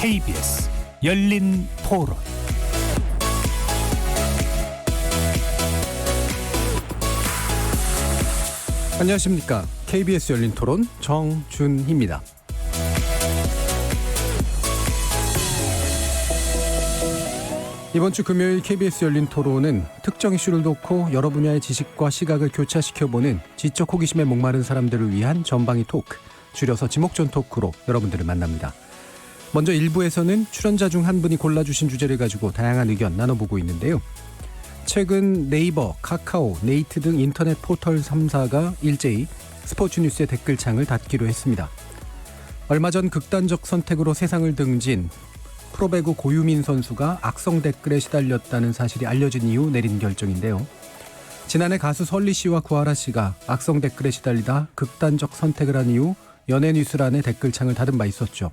KBS 열린 토론. 안녕하십니까. KBS 열린 토론 정준희입니다. 이번 주 금요일 KBS 열린 토론은 특정 이슈를 놓고 여러 분야의 지식과 시각을 교차시켜보는 지적 호기심에 목마른 사람들을 위한 전방위 토크, 줄여서 지목전 토크로 여러분들을 만납니다. 먼저 1부에서는 출연자 중 한 분이 골라주신 주제를 가지고 다양한 의견 나눠보고 있는데요. 최근 네이버, 카카오, 네이트 등 인터넷 포털 3사가 일제히 스포츠 뉴스의 댓글창을 닫기로 했습니다. 얼마 전 극단적 선택으로 세상을 등진 프로배구 고유민 선수가 악성 댓글에 시달렸다는 사실이 알려진 이후 내린 결정인데요. 지난해 가수 설리 씨와 구하라 씨가 악성 댓글에 시달리다 극단적 선택을 한 이후 연예뉴스란의 댓글창을 닫은 바 있었죠.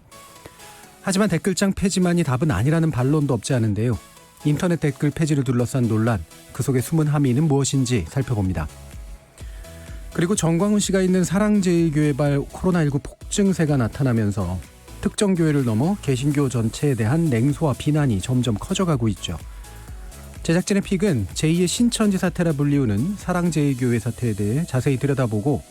하지만 댓글창 폐지만이 답은 아니라는 반론도 없지 않은데요. 인터넷 댓글 폐지를 둘러싼 논란, 그 속에 숨은 함의는 무엇인지 살펴봅니다. 그리고 정광훈 씨가 있는 사랑제일교회발 코로나19 폭증세가 나타나면서 특정 교회를 넘어 개신교 전체에 대한 냉소와 비난이 점점 커져가고 있죠. 제작진의 픽은 제2의 신천지 사태라 불리우는 사랑제일교회 사태에 대해 자세히 들여다보고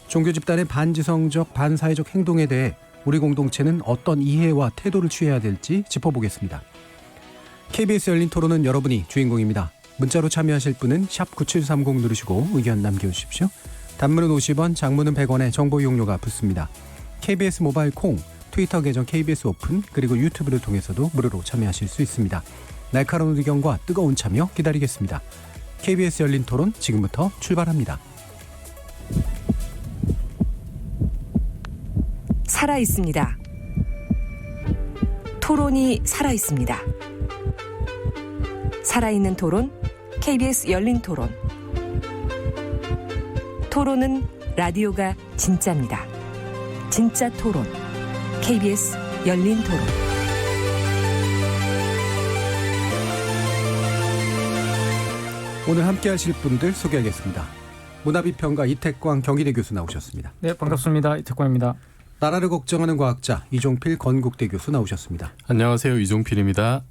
종교 집단의 반지성적, 반사회적 행동에 대해 우리 공동체는 어떤 이해와 태도를 취해야 될지 짚어보겠습니다. KBS 열린 토론은 여러분이 주인공입니다. 문자로 참여하실 분은 샵 9730 누르시고 의견 남겨주십시오. 단문은 50원, 장문은 100원의 정보 이용료가 붙습니다. KBS 모바일 콩, 트위터 계정 KBS 오픈, 그리고 유튜브를 통해서도 무료로 참여하실 수 있습니다. 날카로운 의견과 뜨거운 참여 기다리겠습니다. KBS 열린 토론 지금부터 출발합니다. 살아있습니다. 토론이 살아있습니다. 살아있는 토론, KBS 열린 토론. 토론은 라디오가 진짜입니다. 진짜 토론, KBS 열린 토론. 오늘 함께 하실 분들 소개하겠습니다. 문화비평가 이태광 경희대 교수 나오셨습니다. 네, 반갑습니다. 이태광입니다. 나라를 걱정하는 과학자 이종필 건국대 교수 나오셨습니다. 안녕하세요. 이종필입니다.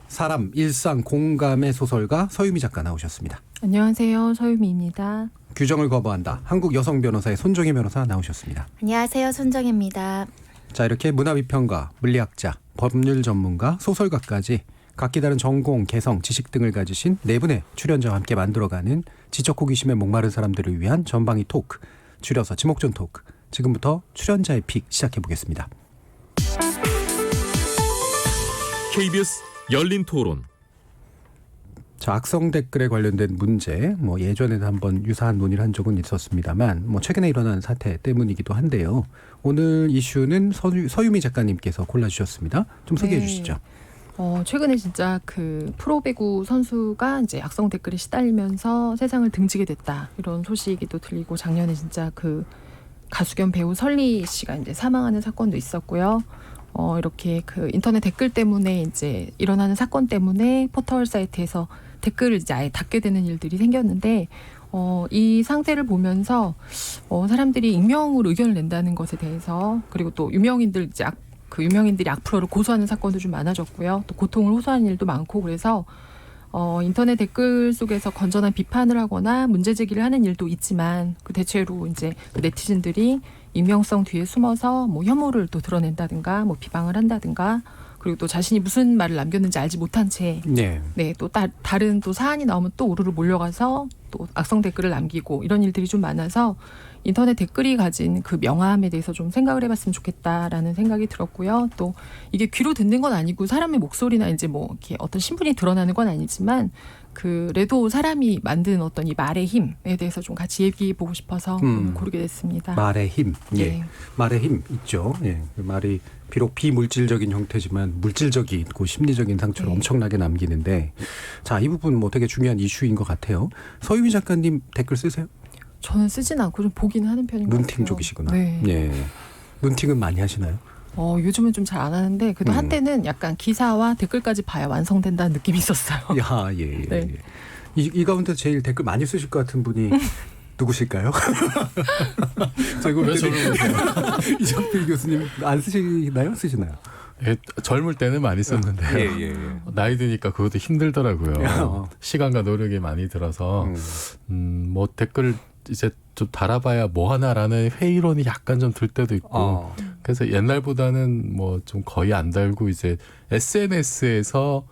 사람, 일상, 공감의 소설가 서유미 작가 나오셨습니다. 안녕하세요. 서유미입니다. 규정을 거부한다. 한국 여성 변호사의 손정혜 변호사 나오셨습니다. 안녕하세요. 손정혜입니다. 자, 이렇게 문화비평가, 물리학자, 법률 전문가, 소설가까지 각기 다른 전공, 개성, 지식 등을 가지신 네 분의 출연자와 함께 만들어가는 지적 호기심에 목마른 사람들을 위한 전방위 토크, 줄여서 지목전 토크. 지금부터 출연자의 픽 시작해보겠습니다. KBS 열린 토론. 자, 악성 댓글에 관련된 문제, 예전에도 한번 유사한 논의를 한 적은 있었습니다만, 최근에 일어난 사태 때문이기도 한데요. 오늘 이슈는 서유미 작가님께서 골라주셨습니다. 좀 소개해 주시죠. 최근에 진짜 그 프로배구 선수가 이제 악성 댓글에 시달리면서 세상을 등지게 됐다, 이런 소식이 또 들리고, 작년에 진짜 그 가수 겸 배우 설리 씨가 이제 사망하는 사건도 있었고요. 이렇게 그 인터넷 댓글 때문에 이제 일어나는 사건 때문에 포털 사이트에서 댓글을 이제 아예 닫게 되는 일들이 생겼는데, 이 상태를 보면서 사람들이 익명으로 의견을 낸다는 것에 대해서, 그리고 또 유명인들 이제 유명인들이 악플러를 고소하는 사건도 좀 많아졌고요. 또 고통을 호소하는 일도 많고, 그래서 인터넷 댓글 속에서 건전한 비판을 하거나 문제 제기를 하는 일도 있지만, 그 대체로 이제 그 네티즌들이 익명성 뒤에 숨어서 혐오를 또 드러낸다든가, 비방을 한다든가, 그리고 또 자신이 무슨 말을 남겼는지 알지 못한 채, 또 다른 또 사안이 나오면 또 우르르 몰려가서 또 악성 댓글을 남기고, 이런 일들이 좀 많아서 인터넷 댓글이 가진 그 명암에 대해서 좀 생각을 해봤으면 좋겠다라는 생각이 들었고요. 또 이게 귀로 듣는 건 아니고 사람의 목소리나 이제 이렇게 어떤 신분이 드러나는 건 아니지만, 그래도 사람이 만든 어떤 이 말의 힘에 대해서 좀 같이 얘기해 보고 싶어서 고르게 됐습니다. 말의 힘, 네. 말의 힘 있죠. 그 말이 비록 비물질적인 형태지만 물질적이고 심리적인 상처를 엄청나게 남기는데, 자, 이 부분 되게 중요한 이슈인 것 같아요. 서유미 작가님 댓글 쓰세요? 저는 쓰진 않고 좀 보기는 하는 편인 것 같아요. 눈팅 쪽이시구나. 네. 눈팅은 많이 하시나요? 요즘은 좀 잘 안 하는데 그래도 한때는 약간 기사와 댓글까지 봐야 완성된다는 느낌이 있었어요. 야, 예. 네. 예. 이 가운데 제일 댓글 많이 쓰실 것 같은 분이 누구실까요? 제가 왜 저를 보세요? 이정필 교수님 안 쓰시나요? 쓰시나요? 예, 젊을 때는 많이 썼는데 예. 나이 드니까 그것도 힘들더라고요. 시간과 노력이 많이 들어서 뭐 댓글 이제 좀 달아봐야 뭐 하나라는 회의론이 약간 좀 들 때도 있고 그래서 옛날보다는 뭐 좀 거의 안 달고 이제 SNS에서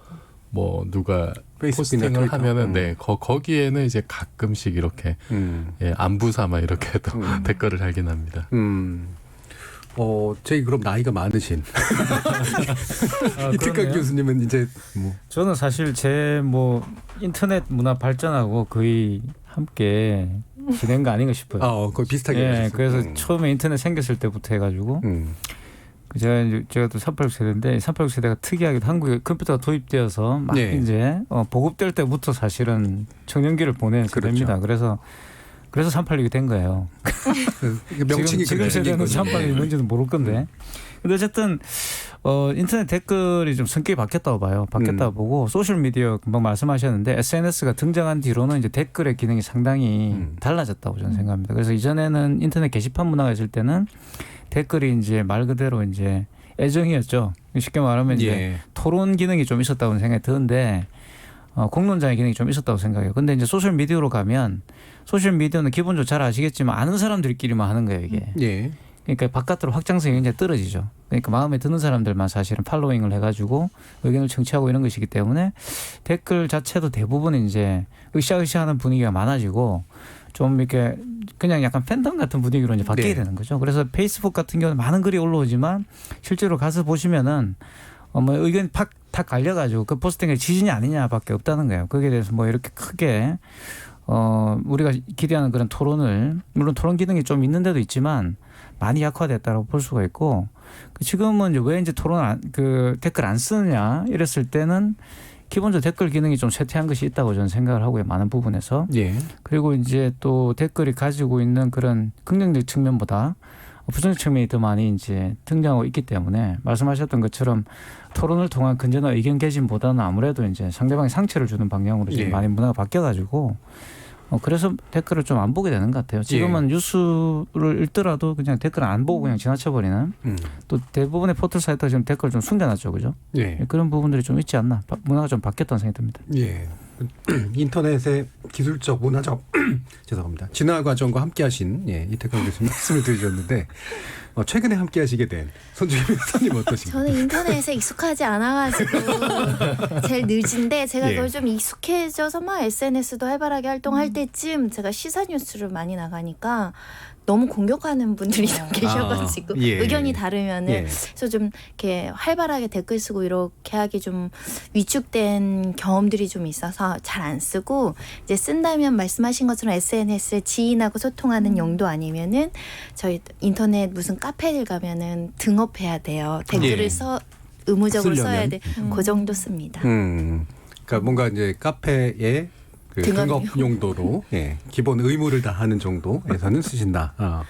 뭐 누가 페이스북이나 포스팅을 트위터. 하면은 네 거기에는 이제 가끔씩 이렇게 예, 안부 삼아 이렇게 또 댓글을 달긴 합니다. 제이 그럼 나이가 많으신 이태강 그러네요. 교수님은 이제 뭐 저는 사실 제 뭐 인터넷 문화 발전하고 거의 함께 지낸 거 아닌가 싶어요. 거의 비슷하게 예, 하셨어요. 그래서 처음에 인터넷 생겼을 때부터 해가지고 제가 또 386 세대인데 386 세대가 특이하게도 한국에 컴퓨터가 도입되어서 막 네. 이제 보급될 때부터 사실은 청년기를 보낸 세대입니다. 그래서 386이 된 거예요. 명칭이 지금 세대는 386이 뭔지는 모를 건데. 근데 어쨌든 인터넷 댓글이 좀 성격이 바뀌었다고 봐요. 바뀌었다고 보고 소셜 미디어 금방 말씀하셨는데 SNS가 등장한 뒤로는 이제 댓글의 기능이 상당히 달라졌다고 저는 생각합니다. 그래서 이전에는 인터넷 게시판 문화가 있을 때는 댓글이 이제 말 그대로 이제 애정이었죠. 쉽게 말하면 이제 토론 기능이 좀 있었다고 생각이 드는데 공론장의 기능이 좀 있었다고 생각해요. 근데 이제 소셜 미디어로 가면 소셜 미디어는 기본적으로 잘 아시겠지만 아는 사람들끼리만 하는 거예요, 이게. 예. 그러니까 바깥으로 확장성이 굉장히 떨어지죠. 그러니까 마음에 드는 사람들만 사실은 팔로잉을 해가지고 의견을 청취하고 이런 것이기 때문에 댓글 자체도 대부분 이제 으쌰으쌰하는 분위기가 많아지고 좀 이렇게 그냥 약간 팬덤 같은 분위기로 이제 바뀌게 되는 거죠. 그래서 페이스북 같은 경우는 많은 글이 올라오지만 실제로 가서 보시면은 뭐 의견 팍 갈려가지고 그 포스팅의 지진이 아니냐밖에 없다는 거예요. 거기에 대해서 뭐 이렇게 크게 우리가 기대하는 그런 토론을 물론 토론 기능이 좀 있는 데도 있지만 많이 약화됐다고 볼 수가 있고 지금은 이제 왜 이제 댓글 안 쓰느냐 이랬을 때는 기본적으로 댓글 기능이 좀 쇠퇴한 것이 있다고 저는 생각을 하고요. 많은 부분에서. 예. 그리고 이제 또 댓글이 가지고 있는 그런 긍정적 측면보다 부정적 측면이 더 많이 이제 등장하고 있기 때문에 말씀하셨던 것처럼 토론을 통한 건전한 의견 개진보다는 아무래도 이제 상대방에 상처를 주는 방향으로 지금 많이 문화가 바뀌어가지고 그래서 댓글을 좀 안 보게 되는 것 같아요. 지금은 뉴스를 읽더라도 그냥 댓글 안 보고 그냥 지나쳐버리는 또 대부분의 포털 사이트가 지금 댓글 좀 숨겨놨죠. 그죠? 예. 그런 부분들이 좀 있지 않나. 문화가 좀 바뀌었다는 생각이 듭니다. 예. 인터넷의 기술적 문화적 죄송합니다. 진화 과정과 함께하신 이태강 교수님 말씀을 드리셨는데 최근에 함께하시게 된 손주희 변호사님 어떠신가요? 저는 인터넷에 익숙하지 않아가지고 제일 늦은데 제가 예. 그걸 좀 익숙해져서 막 SNS도 활발하게 활동할 때쯤 제가 시사 뉴스를 많이 나가니까 너무 공격하는 분들이 좀 계셔가지고 예. 의견이 다르면은 예. 그래서 좀 이렇게 활발하게 댓글 쓰고 이렇게 하기 좀 위축된 경험들이 좀 있어서 잘 안 쓰고 이제 쓴다면 말씀하신 것처럼 SNS에 지인하고 소통하는 용도 아니면은 저희 인터넷 무슨 카페를 가면은 등업해야 돼요. 댓글을 예. 의무적으로 쓰려면. 써야 돼. 그 정도 씁니다. 그러니까 뭔가 이제 카페에 그 등업 등업 용도로 기본 의무를 다하는 정도에서는 쓰신다.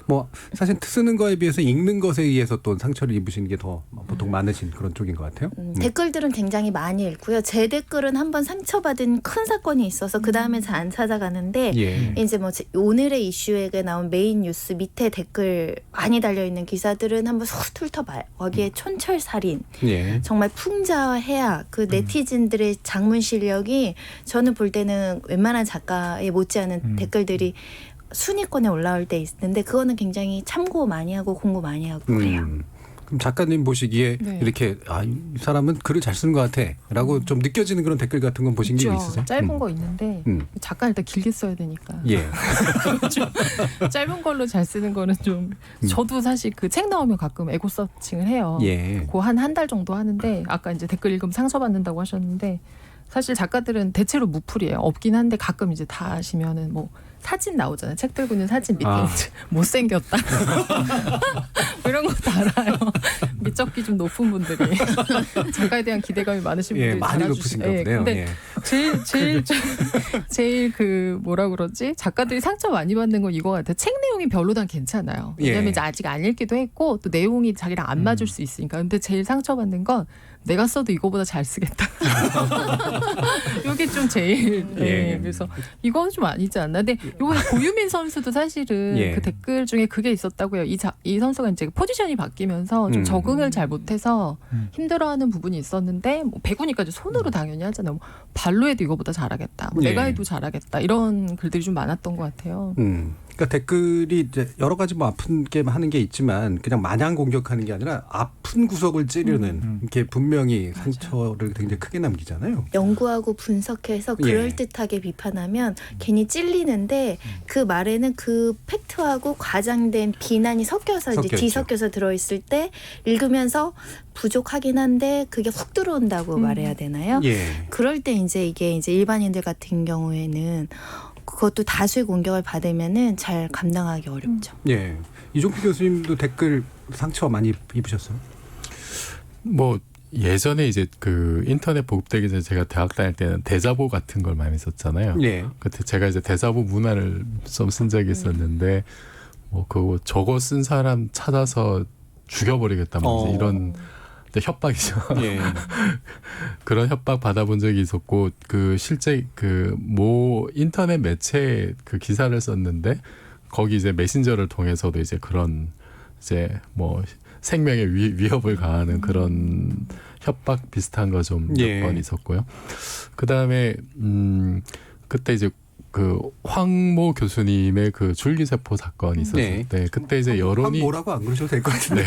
뭐 사실 쓰는 거에 비해서 읽는 것에 의해서 또 상처를 입으시는 게 더 보통 많으신 그런 쪽인 것 같아요. 댓글들은 굉장히 많이 읽고요. 제 댓글은 한번 상처받은 큰 사건이 있어서 그 다음에 잘 안 찾아가는데 예. 이제 뭐 오늘의 이슈에 나온 메인 뉴스 밑에 댓글 많이 달려 있는 기사들은 한번 훑 훑어봐요. 거기에 촌철살인, 예. 정말 풍자와 해악, 그 네티즌들의 장문 실력이 저는 볼 때는 웬만한 작가에 못지않은 댓글들이 순위권에 올라올 때 있는데 그거는 굉장히 참고 많이 하고 공부 많이 하고 그래요. 그럼 작가님 보시기에 네. 이렇게 이 사람은 글을 잘 쓰는 것 같아라고 좀 느껴지는 그런 댓글 같은 건 보신 게 있죠. 있으세요? 짧은 거 있는데 작가는 일단 길게 써야 되니까 예. 짧은 걸로 잘 쓰는 거는 좀 저도 사실 그 책 나오면 가끔 에고 서칭을 해요. 예. 그 한 달 정도 하는데 아까 이제 댓글 읽으면 상처받는다고 하셨는데 사실 작가들은 대체로 무풀이에요. 없긴 한데 가끔 이제 다 하시면은 뭐 사진 나오잖아요. 책 들고 있는 사진 밑에 못생겼다. 뭐 이런 거 달아요. 미적기 좀 높은 분들이 작가에 대한 기대감이 많으신 분들이 많이 높으신가 보네요. 근데 제일 그 뭐라 그러지? 작가들이 상처 많이 받는 건 이거 같아. 책 내용이 별로단 괜찮아요. 왜냐면 예. 이제 아직 안 읽기도 했고 또 내용이 자기랑 안 맞을 수 있으니까. 근데 제일 상처 받는 건 내가 써도 이거보다 잘 쓰겠다. 이게 좀 제일. 예. 그래서 이건 좀 아니지 않나. 근데 요번에 고유민 선수도 사실은 예. 그 댓글 중에 그게 있었다고요. 이 선수가 이제 포지션이 바뀌면서 좀 적응을 잘 못해서 힘들어하는 부분이 있었는데 뭐 배구니까 이제 손으로 당연히 하잖아요. 뭐 발로 해도 이거보다 잘하겠다. 뭐 예. 내가 해도 잘하겠다. 이런 글들이 좀 많았던 것 같아요. 그러니까 댓글이 이제 여러 가지 뭐 아픈 게 하는 게 있지만 그냥 마냥 공격하는 게 아니라 아픈 구석을 찌르는 이렇게 분명히 상처를 굉장히 크게 남기잖아요. 연구하고 분석해서 예. 그럴듯하게 비판하면 괜히 찔리는데 그 말에는 그 팩트하고 과장된 비난이 섞여서 이제 섞여있죠. 뒤섞여서 들어있을 때 읽으면서 부족하긴 한데 그게 훅 들어온다고 말해야 되나요? 예. 그럴 때 이게 이제 일반인들 같은 경우에는 그것도 다수의 공격을 받으면은 잘 감당하기 어렵죠. 예. 이종필 교수님도 댓글 상처 많이 입으셨어요? 뭐 예전에 이제 그 인터넷 보급되기 전에 제가 대학 다닐 때는 대자보 같은 걸 많이 썼잖아요. 예. 그때 제가 이제 대자보 문화를 좀 쓴 적이 있었는데 뭐 그거 저거 쓴 사람 찾아서 죽여버리겠다 뭐 이제 이런 협박이죠. 예. 그런 협박 받아본 적이 있었고 그 실제 그 모 인터넷 매체에 그 기사를 썼는데 거기 이제 메신저를 통해서도 이제 그런 이제 뭐 생명에 위협을 가하는 그런 협박 비슷한 거 좀 몇 번 예. 있었고요. 그 다음에 그때 이제 그 황모 교수님의 그 줄기세포 사건이 있었을 네. 때 그때 이제 여론이 뭐라고 안 그러셔도 될 것 같은데.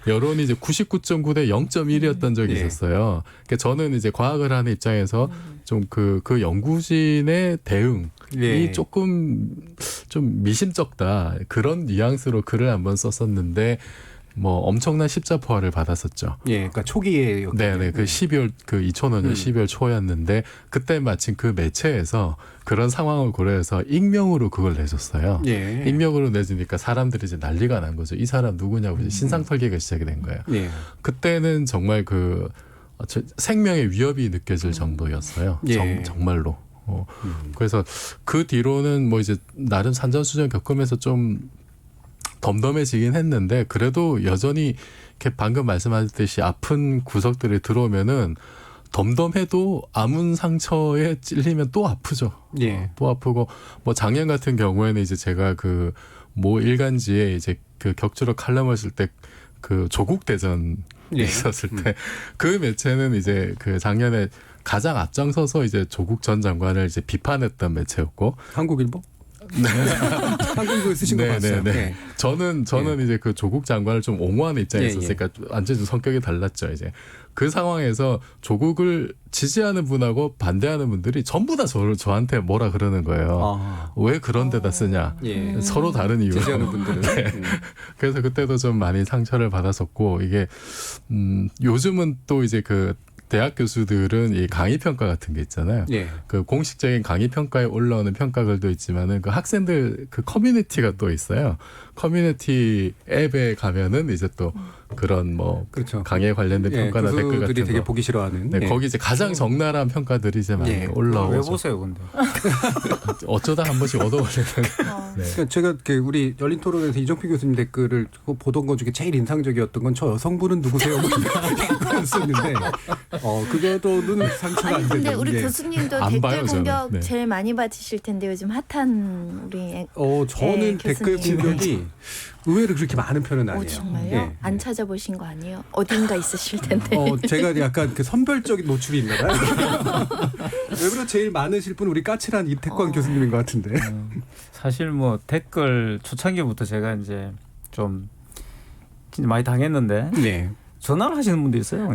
여론이 이제 99.9 대 0.1이었던 적이 예. 있었어요. 그러니까 저는 이제 과학을 하는 입장에서 좀 그 연구진의 대응이 예. 조금 좀 미심쩍다 그런 뉘앙스로 글을 한번 썼었는데 뭐 엄청난 십자포화를 받았었죠. 예, 그러니까 초기에 네네 그 12월 그 2005년 12월 초였는데 그때 마침 그 매체에서 그런 상황을 고려해서 익명으로 그걸 내줬어요. 예. 익명으로 내주니까 사람들이 이제 난리가 난 거죠. 이 사람 누구냐고 이제 신상 털기가 시작이 된 거예요. 예. 그때는 정말 그 생명의 위협이 느껴질 정도였어요. 예. 정말로. 그래서 그 뒤로는 뭐 이제 나름 산전수전 겪으면서 좀 덤덤해지긴 했는데 그래도 여전히 이렇게 방금 말씀하셨듯이 아픈 구석들이 들어오면은 덤덤해도 아문 상처에 찔리면 또 아프죠. 예. 또 아프고 뭐 작년 같은 경우에는 이제 제가 그 모 일간지에 이제 그 격주로 칼럼을 쓸 때 그 조국 대전이 예. 있었을 때 그 매체는 이제 그 작년에 가장 앞장서서 이제 조국 전 장관을 이제 비판했던 매체였고 한국일보? 한국일보에 쓰신 거 봤어요. 네. 저는 이제 그 조국 장관을 좀 옹호하는 입장에 예, 있었으니까 완전히 좀 성격이 달랐죠. 이제 그 상황에서 조국을 지지하는 분하고 반대하는 분들이 전부 다 저한테 뭐라 그러는 거예요. 아. 왜 그런 데다 쓰냐. 예. 서로 다른 이유로. 지지하는 분들은. 그래서 그때도 좀 많이 상처를 받았었고 이게 요즘은 또 이제 그 대학 교수들은 이 강의 평가 같은 게 있잖아요. 예. 그 공식적인 강의 평가에 올라오는 평가글도 있지만은 그 학생들 그 커뮤니티가 또 있어요. 커뮤니티 앱에 가면은 이제 또 그런 뭐 그렇죠. 강의에 관련된 예, 평가나 댓글 교수들이 같은 되게 거. 보기 싫어하는. 네, 예. 거기 이제 가장 적나라한 평가들이 이제 많이 예. 왜 올라오죠. 보세요, 근데? 어쩌다 한 번씩 얻어걸리는. 네. 그러니까 제가 그 우리 열린 토론에서 이종필 교수님 댓글을 보던 것 중에 제일 인상적이었던 건 저 여성분은 누구세요? 그랬었는데 그거도는 상처가 안 아니 되는. 근데 우리 예. 교수님도 안 댓글 봐요, 저는. 공격 네. 제일 많이 받으실 텐데 요즘 핫한 우리 저는 댓글 교수님. 공격이 의외로 그렇게 많은 편은 아니에요. 정말요? 예. 안 찾아보신 거 아니에요? 어딘가 있으실 텐데. 제가 약간 그 선별적인 노출이 있나 봐요. 외부로 제일 많으실 분 우리 까칠한 이태권 교수님인 것 같은데. 사실 뭐 댓글 초창기부터 제가 이제 좀 진짜 많이 당했는데 네. 전화를 하시는 분도 있어요.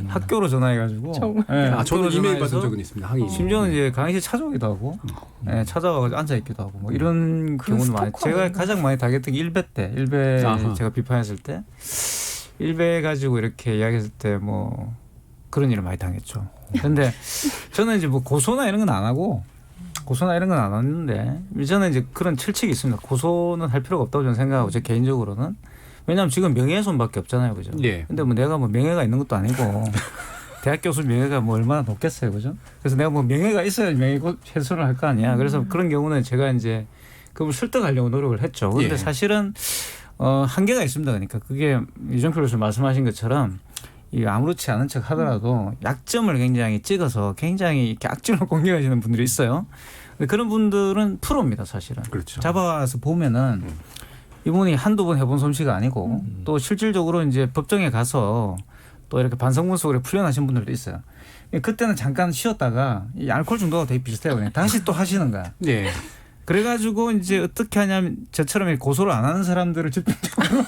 학교로 전화해가지고. 정말. 네, 저는 학교로 이메일 받은 전화해서 적은 있습니다. 항의. 심지어는 이제 강의실 찾아오기도 하고, 찾아와서 앉아 있기도 하고, 뭐 이런 그 경우는 많이. 스토커 제가 아닌가? 가장 많이 당했던 게 1배 때, 1배 아하. 제가 비판했을 때, 1배 가지고 이렇게 이야기했을 때 뭐 그런 일을 많이 당했죠. 근데 저는 이제 뭐 고소나 이런 건 안 하고, 고소나 이런 건 안 했는데, 저는 이제 그런 철칙이 있습니다. 고소는 할 필요가 없다고 저는 생각하고, 제 개인적으로는. 왜냐하면 지금 명예훼손밖에 없잖아요, 그죠? 예. 근데 뭐 내가 뭐 명예가 있는 것도 아니고 대학 교수 명예가 뭐 얼마나 높겠어요, 그죠? 그래서 내가 뭐 명예가 있어야 명예 훼손을 할 거 아니야. 그래서 그런 경우는 제가 이제 그걸 설득하려고 노력을 했죠. 그런데 예. 사실은 한계가 있습니다. 그러니까 그게 이종필 교수 말씀하신 것처럼 이 아무렇지 않은 척 하더라도 약점을 굉장히 찍어서 굉장히 이렇게 악질로 공격하시는 분들이 있어요. 근데 그런 분들은 프로입니다, 사실은. 그렇죠. 잡아와서 보면은 이분이 한두 번 해본 솜씨가 아니고 또 실질적으로 이제 법정에 가서 또 이렇게 반성문속으로 풀려나신 분들도 있어요. 그때는 잠깐 쉬었다가 이 알코올 중독과 되게 비슷해요. 그냥 다시 또 하시는 거야. 예. 그래가지고 이제 어떻게 하냐면 저처럼 이렇게 고소를 안 하는 사람들을 집중적으로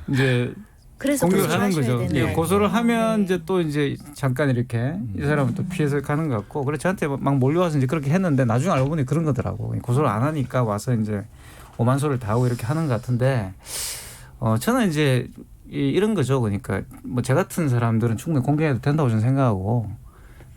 이제 그래서 공격을 하는 조심하셔야 거죠. 되네요. 예, 고소를 하면 네. 이제 또 이제 잠깐 이렇게 이 사람은 또 피해서 가는 것 같고, 그래 저한테 막 몰려와서 이제 그렇게 했는데 나중에 알고 보니 그런 거더라고. 고소를 안 하니까 와서 이제 오만소를 다 하고 이렇게 하는 것 같은데, 저는 이제 이런 거죠. 그러니까 뭐 제 같은 사람들은 충분히 공개해도 된다고 저는 생각하고,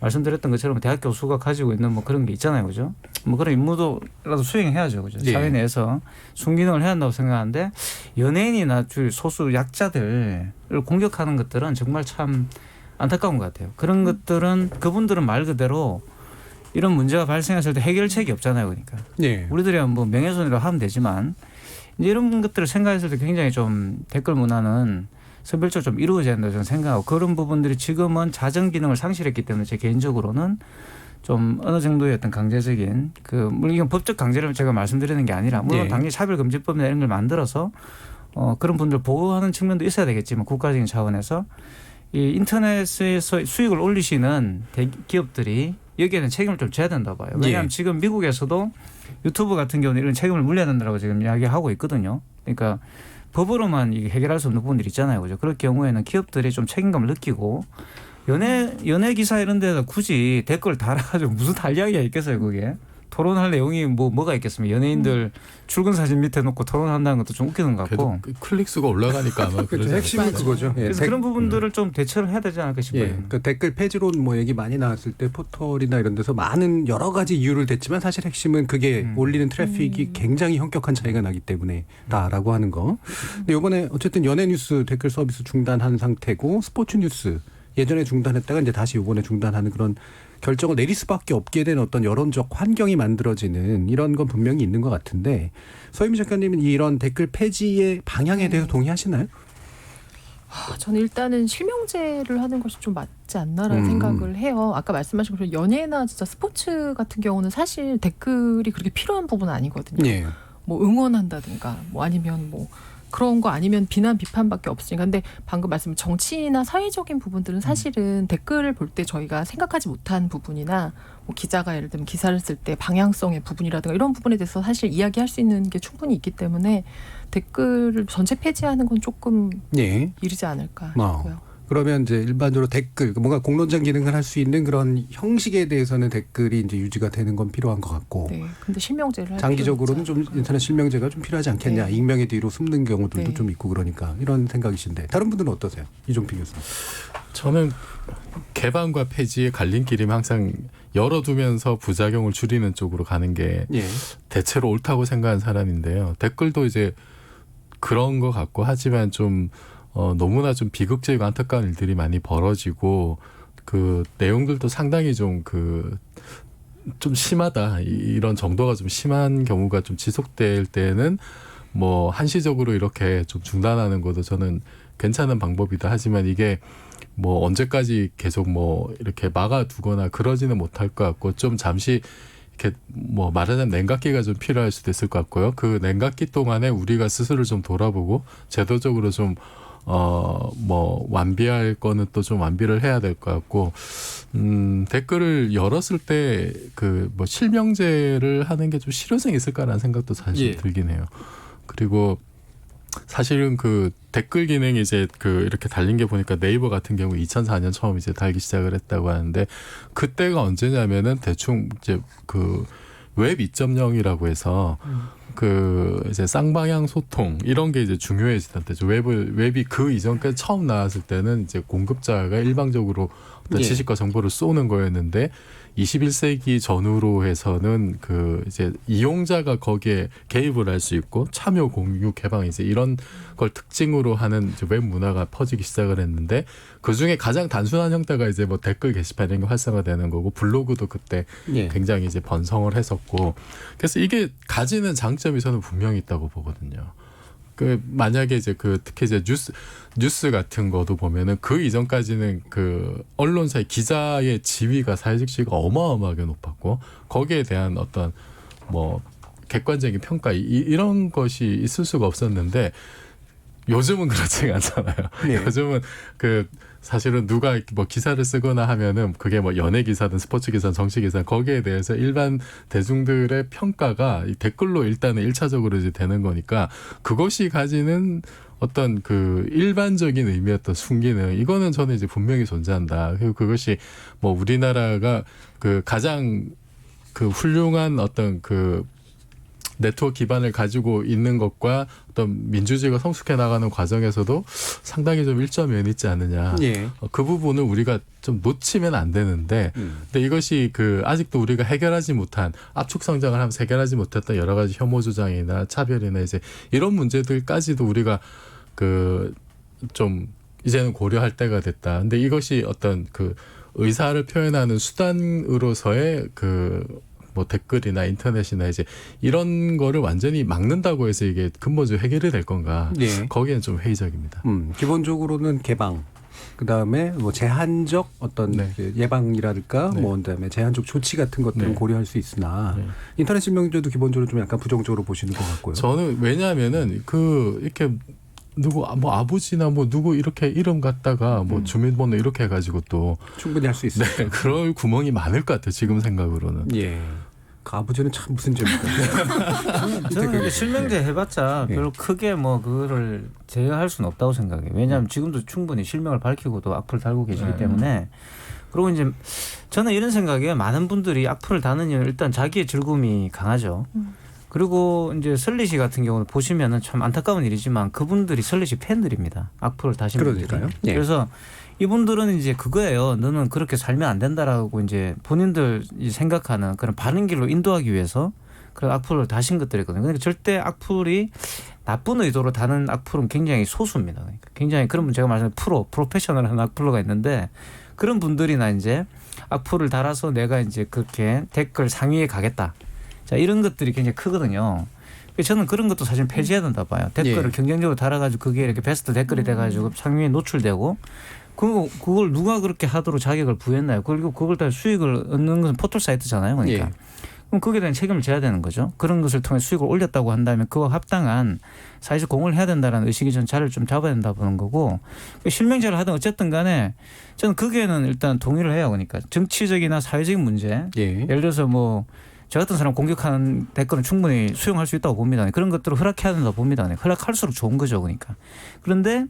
말씀드렸던 것처럼 대학 교수가 가지고 있는 뭐 그런 게 있잖아요, 그죠? 뭐 그런 임무도라도 수행해야죠, 그죠? 예. 사회 내에서 순기능을 해야 한다고 생각하는데, 연예인이나 소수 약자들을 공격하는 것들은 정말 참 안타까운 것 같아요. 그런 것들은 그분들은 말 그대로 이런 문제가 발생했을 때 해결책이 없잖아요, 그러니까. 예. 우리들이 뭐 명예훼손이라고 하면 되지만 이제 이런 것들을 생각했을 때 굉장히 좀 댓글 문화는 선별적으로 좀 이루어져야 된다고 저는 생각하고, 그런 부분들이 지금은 자정 기능을 상실했기 때문에 제 개인적으로는 좀 어느 정도의 어떤 강제적인 물론 이건 법적 강제를 제가 말씀드리는 게 아니라 물론 네. 당연히 차별금지법이나 이런 걸 만들어서 그런 분들 보호하는 측면도 있어야 되겠지만 국가적인 차원에서 이 인터넷에서 수익을 올리시는 기업들이 여기에는 책임을 좀 져야 된다고 봐요. 왜냐하면 예. 지금 미국에서도 유튜브 같은 경우는 이런 책임을 물려야 된다고 지금 이야기하고 있거든요. 그러니까 법으로만 이게 해결할 수 없는 부분들이 있잖아요, 그죠? 그럴 경우에는 기업들이 좀 책임감을 느끼고 연예 기사 이런 데다 굳이 댓글 달아가지고 무슨 할 이야기가 있겠어요, 그게? 토론할 내용이 뭐가 있겠습니까? 연예인들 출근 사진 밑에 놓고 토론한다는 것도 좀 웃기는 것 같고. 그래도 클릭 수가 올라가니까 아마 그렇죠. 그러지 핵심은 않을까. 그거죠. 예. 그래서 그런 부분들을 좀 대처를 해야 되지 않을까 싶어요. 예. 그 댓글 폐지론 뭐 얘기 많이 나왔을 때 포털이나 이런 데서 많은 여러 가지 이유를 댔지만 사실 핵심은 그게 올리는 트래픽이 굉장히 현격한 차이가 나기 때문에다라고 하는 거. 근데 이번에 어쨌든 연예 뉴스 댓글 서비스 중단한 상태고, 스포츠 뉴스 예전에 중단했다가 이제 다시 이번에 중단하는 그런 결정을 내릴 수밖에 없게 된 어떤 여론적 환경이 만들어지는 이런 건 분명히 있는 것 같은데, 서유미 작가님은 이런 댓글 폐지의 방향에 대해서 동의하시나요? 저는 일단은 실명제를 하는 것이 좀 맞지 않나라는 생각을 해요. 아까 말씀하신 것처럼 연예나 진짜 스포츠 같은 경우는 사실 댓글이 그렇게 필요한 부분은 아니거든요. 예. 뭐 응원한다든가 뭐 아니면 뭐 그런 거 아니면 비난 비판밖에 없으니까. 근데 방금 말씀 정치나 사회적인 부분들은 사실은 댓글을 볼 때 저희가 생각하지 못한 부분이나 뭐 기자가 예를 들면 기사를 쓸 때 방향성의 부분이라든가 이런 부분에 대해서 사실 이야기할 수 있는 게 충분히 있기 때문에 댓글을 전체 폐지하는 건 조금 예. 이르지 않을까 뭐. 싶고요. 그러면 이제 일반적으로 댓글, 뭔가 공론장 기능을 할 수 있는 그런 형식에 대해서는 댓글이 이제 유지가 되는 건 필요한 것 같고, 네. 근데 실명제를 할 장기적으로는 좀 필요는 있지 않을까. 인터넷 실명제가 좀 필요하지 않겠냐. 네. 익명의 뒤로 숨는 경우들도 네. 좀 있고 그러니까 이런 생각이신데, 다른 분들은 어떠세요? 이종필 교수. 저는 개방과 폐지의 갈림길이면 항상 열어두면서 부작용을 줄이는 쪽으로 가는 게 예. 대체로 옳다고 생각하는 사람인데요. 댓글도 이제 그런 것 같고, 하지만 좀 너무나 좀 비극적이고 안타까운 일들이 많이 벌어지고, 그 내용들도 상당히 좀 좀 심하다, 이런 정도가 좀 심한 경우가 좀 지속될 때는 뭐 한시적으로 이렇게 좀 중단하는 것도 저는 괜찮은 방법이다. 하지만 이게 뭐 언제까지 계속 뭐 이렇게 막아두거나 그러지는 못할 것 같고, 좀 잠시 이렇게 뭐 말하자면 냉각기가 좀 필요할 수도 있을 것 같고요. 그 냉각기 동안에 우리가 스스로를 좀 돌아보고 제도적으로 좀 뭐 완비할 거는 또 좀 완비를 해야 될 것 같고, 댓글을 열었을 때 뭐 실명제를 하는 게 좀 실효성이 있을까라는 생각도 사실 예. 들긴 해요. 그리고 사실은 그 댓글 기능이 이제 이렇게 달린 게 보니까 네이버 같은 경우 2004년 처음 이제 달기 시작을 했다고 하는데, 그때가 언제냐면은 대충 이제 웹 2.0이라고 해서 그 이제 쌍방향 소통 이런 게 이제 중요해지던 때죠. 웹이 그 이전까지 처음 나왔을 때는 이제 공급자가 일방적으로 어떤 예. 지식과 정보를 쏘는 거였는데 21세기 전후로 해서는 그 이제 이용자가 거기에 개입을 할 수 있고 참여, 공유, 개방 이제 이런 걸 특징으로 하는 이제 웹 문화가 퍼지기 시작을 했는데 그 중에 가장 단순한 형태가 이제 뭐 댓글 게시판 이런 게 활성화되는 거고 블로그도 그때 예. 굉장히 이제 번성을 했었고 그래서 이게 가지는 장점이 저는 분명히 있다고 보거든요. 그 만약에 이제 그 특히 이제 뉴스 같은 거도 보면은 그 이전까지는 그 언론사의 기자의 지위가 사회적 지위가 어마어마하게 높았고 거기에 대한 어떤 뭐 객관적인 평가 이런 것이 있을 수가 없었는데 요즘은 그렇지가 않잖아요. 네. 요즘은 그 사실은 누가 뭐 기사를 쓰거나 하면은 그게 뭐 연예 기사든 스포츠 기사든 정치 기사든 거기에 대해서 일반 대중들의 평가가 이 댓글로 일단은 1차적으로 이제 되는 거니까 그것이 가지는 어떤 그 일반적인 의미였던 순기능 이거는 저는 이제 분명히 존재한다. 그리고 그것이 뭐 우리나라가 그 가장 그 훌륭한 어떤 그 네트워크 기반을 가지고 있는 것과 어떤 민주주의가 성숙해 나가는 과정에서도 상당히 좀 일조면이 있지 않느냐. 예. 그 부분을 우리가 좀 놓치면 안 되는데, 근데 이것이 그 아직도 우리가 해결하지 못한 압축 성장을 하면서 해결하지 못했던 여러 가지 혐오 주장이나 차별이나 이제 이런 문제들까지도 우리가 그 좀 이제는 고려할 때가 됐다. 근데 이것이 어떤 그 의사를 표현하는 수단으로서의 그 뭐 댓글이나 인터넷이나 이제 이런 거를 완전히 막는다고 해서 이게 근본적으로 해결이 될 건가? 예. 거기는 좀 회의적입니다. 기본적으로는 개방. 그다음에 뭐 제한적 어떤 네. 그 예방이랄까 네. 뭐 그다음에 제한적 조치 같은 것들은 네. 고려할 수 있으나 네. 인터넷 실명제도 기본적으로 좀 약간 부정적으로 보시는 것 같고요. 저는 왜냐하면은 그 이렇게 누구 뭐 아버지나 뭐 누구 이렇게 이름 갖다가 뭐 주민번호 이렇게 해가지고 또 충분히 할 수 있어요. 네, 그럴 구멍이 많을 것 같아요. 지금 생각으로는. 예. 그 아버지는 참 무슨 죄입니까? 저는 근데 실명제 해봤자 예. 별로 크게 뭐 그거를 제어할 수는 없다고 생각해요. 왜냐하면 지금도 충분히 실명을 밝히고도 악플 달고 계시기 때문에. 그리고 이제 저는 이런 생각이에요. 많은 분들이 악플을 다는 이유는 일단 자기의 즐거움이 강하죠. 그리고 이제 설리 씨 같은 경우는 보시면은 참 안타까운 일이지만 그분들이 설리 씨 팬들입니다. 악플을 다신 분들이. 그러니까요. 예. 그래서 이분들은 이제 그거예요. 너는 그렇게 살면 안 된다라고 이제 본인들 생각하는 그런 바른 길로 인도하기 위해서 그런 악플을 다신 것들이거든요. 그러니까 절대 악플이 나쁜 의도로 다는 악플은 굉장히 소수입니다. 그러니까 굉장히 그런 분 제가 말씀드린 프로페셔널한 악플러가 있는데 그런 분들이나 이제 악플을 달아서 내가 이제 그렇게 댓글 상위에 가겠다. 자, 이런 것들이 굉장히 크거든요. 저는 그런 것도 사실 폐지해야 된다 봐요. 댓글을 예. 경쟁적으로 달아가지고 그게 이렇게 베스트 댓글이 돼가지고 상위에 노출되고 그걸 누가 그렇게 하도록 자격을 부여했나요? 그리고 그걸 다 수익을 얻는 것은 포털 사이트잖아요. 그러니까. 예. 그럼 거기에 대한 책임을 져야 되는 거죠. 그런 것을 통해 수익을 올렸다고 한다면 그와 합당한 사회적 공헌을 해야 된다는 의식이 전 자리를 좀 잡아야 된다 보는 거고 실명제를 하든 어쨌든 간에 저는 거기에는 일단 동의를 해요. 그러니까 정치적이나 사회적인 문제 예. 예를 들어서 뭐 저 같은 사람 공격하는 댓글은 충분히 수용할 수 있다고 봅니다. 그런 것들을 허락해야 된다고 봅니다. 허락할수록 좋은 거죠. 그러니까. 그런데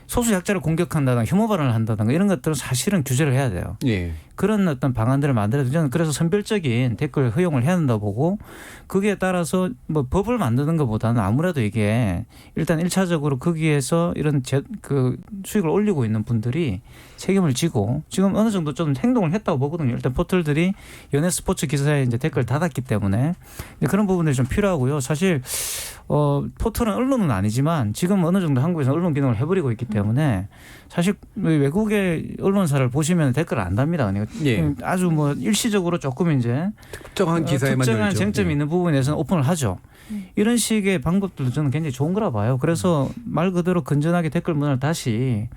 소수 약자를 공격한다든가 혐오 발언을 한다든가 이런 것들은 사실은 규제를 해야 돼요. 예. 그런 어떤 방안들을 만들어야 되죠. 저는 그래서 선별적인 댓글 허용을 해야 된다고 보고 거기에 따라서 뭐 법을 만드는 것보다는 아무래도 이게 일단 1차적으로 거기에서 이런 그 수익을 올리고 있는 분들이 책임을 지고 지금 어느 정도 좀 행동을 했다고 보거든요. 일단 포털들이 연예 스포츠 기사에 이제 댓글 닫았기 때문에 그런 부분들이 좀 필요하고요. 사실 포털은 언론은 아니지만 지금 어느 정도 한국에서 언론 기능을 해버리고 있기 때문에 사실 외국의 언론사를 보시면 댓글을 안 답니다. 그러니까 예. 아주 뭐 일시적으로 조금 이제 특정한 기사에만 특정한 열죠. 쟁점이 예. 있는 부분에서는 오픈을 하죠. 이런 식의 방법들도 저는 굉장히 좋은 거라 봐요. 그래서 말 그대로 건전하게 댓글 문화를 다시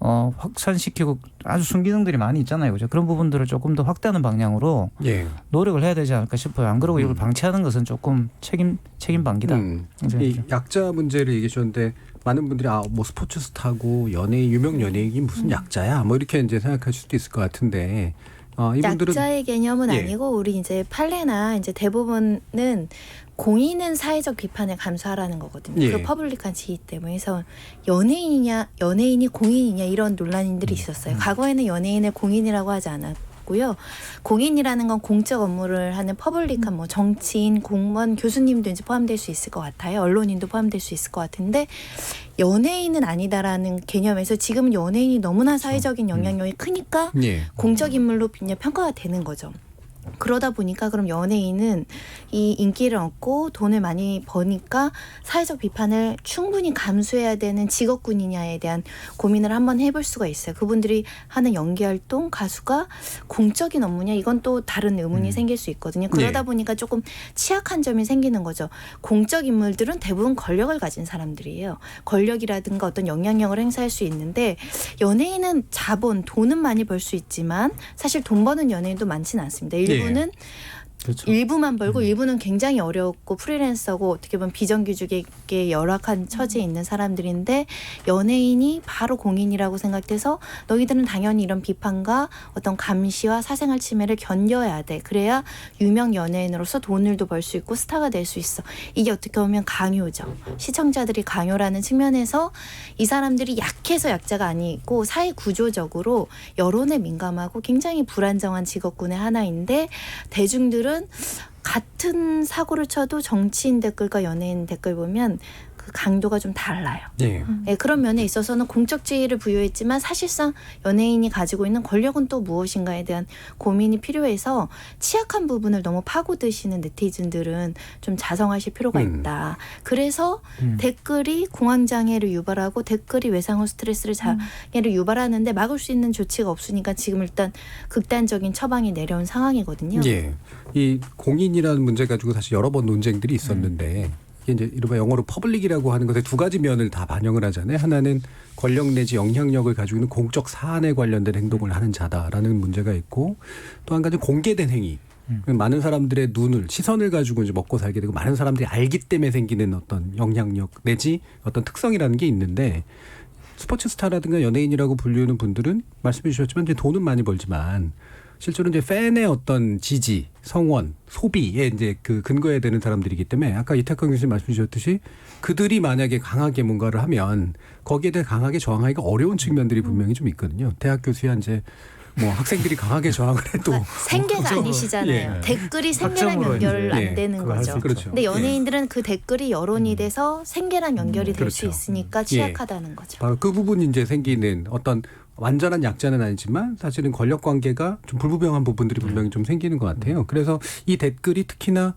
확산시키고 아주 순기능들이 많이 있잖아요. 그죠? 그런 부분들을 조금 더 확대하는 방향으로 예. 노력을 해야 되지 않을까 싶어요. 안 그러고 이걸 방치하는 것은 조금 책임 방기다. 이 약자 문제를 얘기해 주셨는데 많은 분들이 뭐 스포츠 스타고 연예인 유명 연예인이 무슨 약자야 뭐 이렇게 이제 생각할 수도 있을 것 같은데 이분들은 약자의 개념은 예. 아니고 우리 이제 판례나 이제 대부분은 공인은 사회적 비판을 감수하라는 거거든요. 예. 그 퍼블릭한 지위 때문에. 그래서 연예인이 공인이냐 이런 논란들이 있었어요. 과거에는 연예인을 공인이라고 하지 않았고요. 거고요. 공인이라는 건 공적 업무를 하는 퍼블릭한 뭐 정치인, 공무원, 교수님도 이제 포함될 수 있을 것 같아요. 언론인도 포함될 수 있을 것 같은데 연예인은 아니다라는 개념에서 지금은 연예인이 너무나 사회적인 영향력이 크니까 예. 공적 인물로 그냥 평가가 되는 거죠. 그러다 보니까 그럼 연예인은 이 인기를 얻고 돈을 많이 버니까 사회적 비판을 충분히 감수해야 되는 직업군이냐에 대한 고민을 한번 해볼 수가 있어요. 그분들이 하는 연기활동, 가수가 공적인 업무냐 이건 또 다른 의문이 생길 수 있거든요. 그러다 네. 보니까 조금 취약한 점이 생기는 거죠. 공적 인물들은 대부분 권력을 가진 사람들이에요. 권력이라든가 어떤 영향력을 행사할 수 있는데 연예인은 자본, 돈은 많이 벌 수 있지만 사실 돈 버는 연예인도 많지는 않습니다. 일부는 그렇죠. 일부만 벌고 일부는 굉장히 어렵고 프리랜서고 어떻게 보면 비정규직에 열악한 처지에 있는 사람들인데 연예인이 바로 공인이라고 생각돼서 너희들은 당연히 이런 비판과 어떤 감시와 사생활 침해를 견뎌야 돼. 그래야 유명 연예인으로서 돈을도 벌 수 있고 스타가 될 수 있어. 이게 어떻게 보면 강요죠. 시청자들이 강요라는 측면에서 이 사람들이 약해서 약자가 아니고 사회 구조적으로 여론에 민감하고 굉장히 불안정한 직업군의 하나인데 대중들은 같은 사고를 쳐도 정치인 댓글과 연예인 댓글 보면 그 강도가 좀 달라요. 예. 네, 그런 면에 있어서는 공적 지위를 부여했지만 사실상 연예인이 가지고 있는 권력은 또 무엇인가에 대한 고민이 필요해서 취약한 부분을 너무 파고드시는 네티즌들은 좀 자성하실 필요가 있다. 그래서 댓글이 공황장애를 유발하고 댓글이 외상후 스트레스를 장애를 유발하는데 막을 수 있는 조치가 없으니까 지금 일단 극단적인 처방이 내려온 상황이거든요. 예. 이 공인이라는 문제 가지고 사실 여러 번 논쟁들이 있었는데 이게 이제 이른바 영어로 퍼블릭이라고 하는 것의 두 가지 면을 다 반영을 하잖아요. 하나는 권력 내지 영향력을 가지고 있는 공적 사안에 관련된 행동을 하는 자다라는 문제가 있고 또 한 가지 공개된 행위. 많은 사람들의 눈을 시선을 가지고 이제 먹고 살게 되고 많은 사람들이 알기 때문에 생기는 어떤 영향력 내지 어떤 특성이라는 게 있는데 스포츠 스타라든가 연예인이라고 불리는 분들은 말씀해 주셨지만 이제 돈은 많이 벌지만 실제로 이제 팬의 어떤 지지, 성원, 소비에 이제 그 근거해야 되는 사람들이기 때문에 아까 이태강 교수님 말씀 주셨듯이 그들이 만약에 강하게 뭔가를 하면 거기에 대해 강하게 저항하기가 어려운 측면들이 분명히 좀 있거든요. 대학 교수야 이제 뭐 학생들이 강하게 저항을 해도 생계가 아니시잖아요. 예. 댓글이 생계랑 학점으로 연결 이제, 안 되는 그걸 할수 거죠. 있죠. 그렇죠. 근데 연예인들은 그 댓글이 여론이 돼서 생계랑 연결이 될 수 그렇죠. 있으니까 취약하다는 거죠. 바로 그 부분이 이제 생기는 어떤 완전한 약자는 아니지만 사실은 권력 관계가 좀 불분명한 부분들이 분명히 좀 생기는 것 같아요. 그래서 이 댓글이 특히나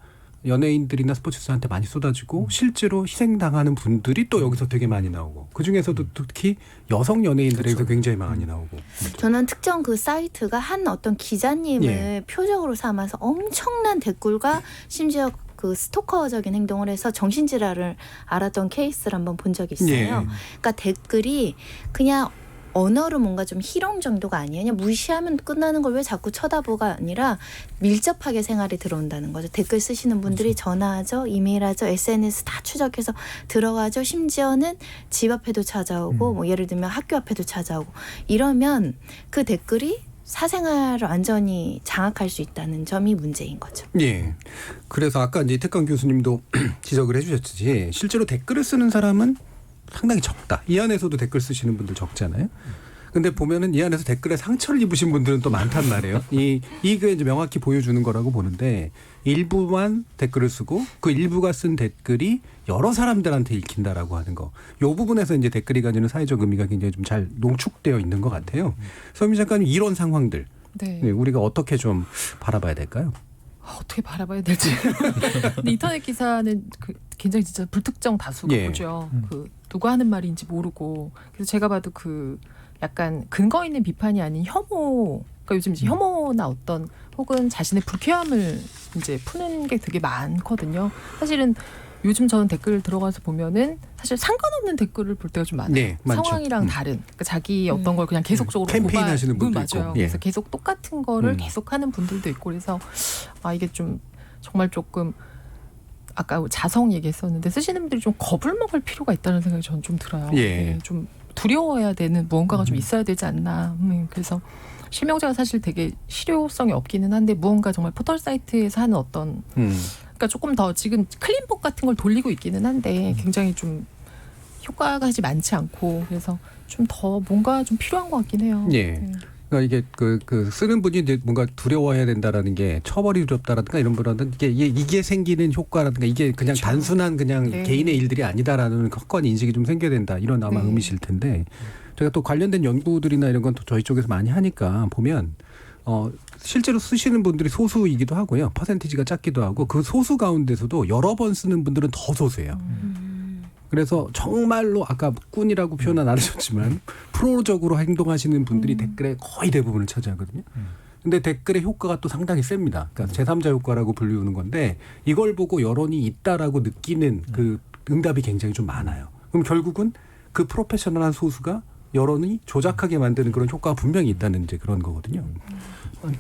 연예인들이나 스포츠스한테 많이 쏟아지고 실제로 희생당하는 분들이 또 여기서 되게 많이 나오고 그중에서도 특히 여성 연예인들에게서 굉장히 많이 나오고. 저는 특정 그 사이트가 한 어떤 기자님을 예. 표적으로 삼아서 엄청난 댓글과 심지어 그 스토커적인 행동을 해서 정신질환을 앓았던 케이스를 한번 본 적이 있어요. 예. 그러니까 댓글이 그냥 언어로 뭔가 좀 희롱 정도가 아니에요. 그냥 무시하면 끝나는 걸 왜 자꾸 쳐다보가 아니라 밀접하게 생활에 들어온다는 거죠. 댓글 쓰시는 분들이 전화하죠. 이메일하죠. SNS 다 추적해서 들어가죠. 심지어는 집 앞에도 찾아오고 뭐 예를 들면 학교 앞에도 찾아오고 이러면 그 댓글이 사생활을 완전히 장악할 수 있다는 점이 문제인 거죠. 예. 그래서 아까 이제 이태강 교수님도 지적을 해주셨듯이 실제로 댓글을 쓰는 사람은 상당히 적다. 이 안에서도 댓글 쓰시는 분들 적잖아요. 근데 보면은 이 안에서 댓글에 상처를 입으신 분들은 또 많단 말이에요. 이게 이제 명확히 보여주는 거라고 보는데 일부만 댓글을 쓰고 그 일부가 쓴 댓글이 여러 사람들한테 읽힌다라고 하는 거. 이 부분에서 이제 댓글이 가지는 사회적 의미가 굉장히 좀 잘 농축되어 있는 것 같아요. 서민 작가님 이런 상황들 네. 네, 우리가 어떻게 좀 바라봐야 될까요? 어떻게 바라봐야 될지. 근데 인터넷 기사는 굉장히 진짜 불특정 다수가 예. 보죠. 그 누가 하는 말인지 모르고. 그래서 제가 봐도 그 약간 근거 있는 비판이 아닌 혐오. 그러니까 요즘 이제 혐오나 어떤 혹은 자신의 불쾌함을 이제 푸는 게 되게 많거든요. 사실은 요즘 저는 댓글 들어가서 보면은 사실 상관없는 댓글을 볼 때가 좀 많아요. 네, 많죠. 상황이랑 다른. 그러니까 자기 어떤 걸 그냥 계속적으로 캠페인 하시는 분도 맞아요. 있고. 예. 그래서 계속 똑같은 거를 계속하는 분들도 있고 그래서 이게 좀 정말 조금 아까 자성 얘기했었는데 쓰시는 분들이 좀 겁을 먹을 필요가 있다는 생각이 저는 좀 들어요. 예. 좀 두려워해야 되는 무언가가 좀 있어야 되지 않나. 그래서 실명제가 사실 되게 실효성이 없기는 한데 무언가 정말 포털 사이트에서 하는 어떤 그러니까 조금 더 지금 클린북 같은 걸 돌리고 있기는 한데 굉장히 좀 효과가 아직 많지 않고 그래서 좀 더 뭔가 좀 필요한 것 같긴 해요. 예. 네. 그러니까 이게 그 쓰는 분이 이제 뭔가 두려워해야 된다라는 게 처벌이 두렵다라든가 이런 분들은 이게 생기는 효과라든가 이게 그냥 그렇죠. 단순한 그냥 네. 개인의 일들이 아니다라는 확고한 인식이 좀 생겨야 된다 이런 아마 네. 의미실 텐데 제가 또 관련된 연구들이나 이런 건 또 저희 쪽에서 많이 하니까 보면 실제로 쓰시는 분들이 소수이기도 하고요. 퍼센티지가 작기도 하고 그 소수 가운데서도 여러 번 쓰는 분들은 더 소수예요. 그래서 정말로 아까 꾼이라고 표현은 안 하셨지만 프로적으로 행동하시는 분들이 댓글에 거의 대부분을 차지하거든요. 근데 댓글의 효과가 또 상당히 셉니다. 그러니까 제3자 효과라고 불리우는 건데 이걸 보고 여론이 있다라고 느끼는 그 응답이 굉장히 좀 많아요. 그럼 결국은 그 프로페셔널한 소수가 여론이 조작하게 만드는 그런 효과가 분명히 있다는 이제 그런 거거든요.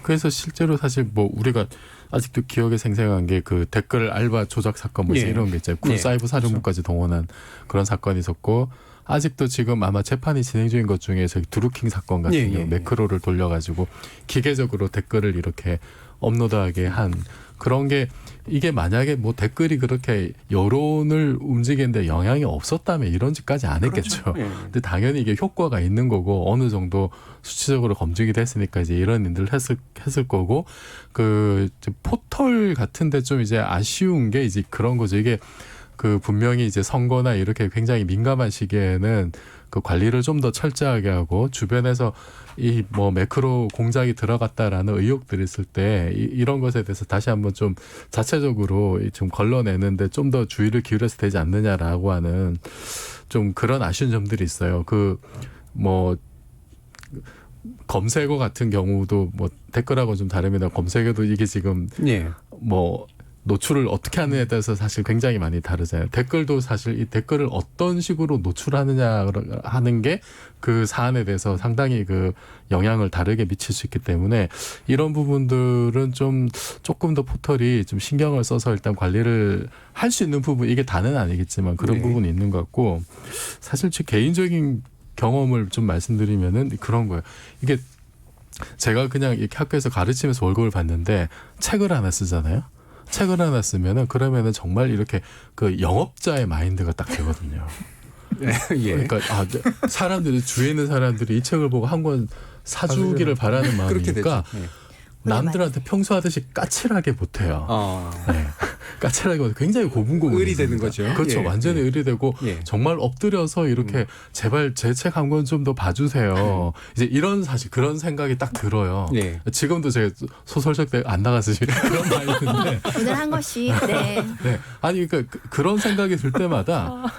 그래서 실제로 사실 뭐 우리가 아직도 기억에 생생한 게 그 댓글 알바 조작 사건 뭐 예. 이런 게 있잖아요. 군 예. 사이버 사령부까지 동원한 그런 사건이 있었고 아직도 지금 아마 재판이 진행 중인 것 중에 저기 드루킹 사건 같은 예, 경우 예. 매크로를 돌려가지고 기계적으로 댓글을 이렇게 업로드하게 한 그런 게 이게 만약에 뭐 댓글이 그렇게 여론을 움직이는데 영향이 없었다면 이런 짓까지 안 했겠죠. 그렇죠. 예. 근데 당연히 이게 효과가 있는 거고 어느 정도 수치적으로 검증이 됐으니까 이제 이런 일들을 했을 거고 그 이제 포털 같은데 좀 이제 아쉬운 게 이제 그런 거죠. 이게 그 분명히 이제 선거나 이렇게 굉장히 민감한 시기에는 그 관리를 좀 더 철저하게 하고 주변에서 이 뭐 매크로 공작이 들어갔다라는 의혹들이 있을 때 이런 것에 대해서 다시 한번 좀 자체적으로 좀 걸러내는데 좀 더 주의를 기울여서 되지 않느냐라고 하는 좀 그런 아쉬운 점들이 있어요. 그 뭐 검색어 같은 경우도 뭐 댓글하고 좀 다릅니다. 검색어도 이게 지금 예. 뭐 노출을 어떻게 하느냐에 따라서 사실 굉장히 많이 다르잖아요. 댓글도 사실 이 댓글을 어떤 식으로 노출하느냐 하는 게 그 사안에 대해서 상당히 그 영향을 다르게 미칠 수 있기 때문에 이런 부분들은 좀 조금 더 포털이 좀 신경을 써서 일단 관리를 할 수 있는 부분 이게 다는 아니겠지만 그런 네. 부분이 있는 것 같고 사실 제 개인적인 경험을 좀 말씀드리면은 그런 거예요. 이게 제가 그냥 이렇게 학교에서 가르치면서 월급을 받는데 책을 하나 쓰잖아요. 책을 하나 쓰면은 그러면은 정말 이렇게 그 영업자의 마인드가 딱 되거든요. 예. 그러니까 사람들이 주위에 있는 사람들이 이 책을 보고 한 권 사주기를 바라는 그렇게 되죠. 마음이니까 예. 남들한테 평소 하듯이 까칠하게 못해요. 네. 까칠하게 못해. 굉장히 고분고분. 의리 되는 거죠. 그렇죠. 예. 완전히 예. 의리되고 예. 정말 엎드려서 이렇게 제발 제 책 한 권 좀 더 봐주세요. 이제 이런 사실 그런 생각이 딱 들어요. 예. 지금도 제가 소설책 때 안 나가서 그런 마인드인데 오늘 한 것이 네. 네. 아니 그러니까 그런 생각이 들 때마다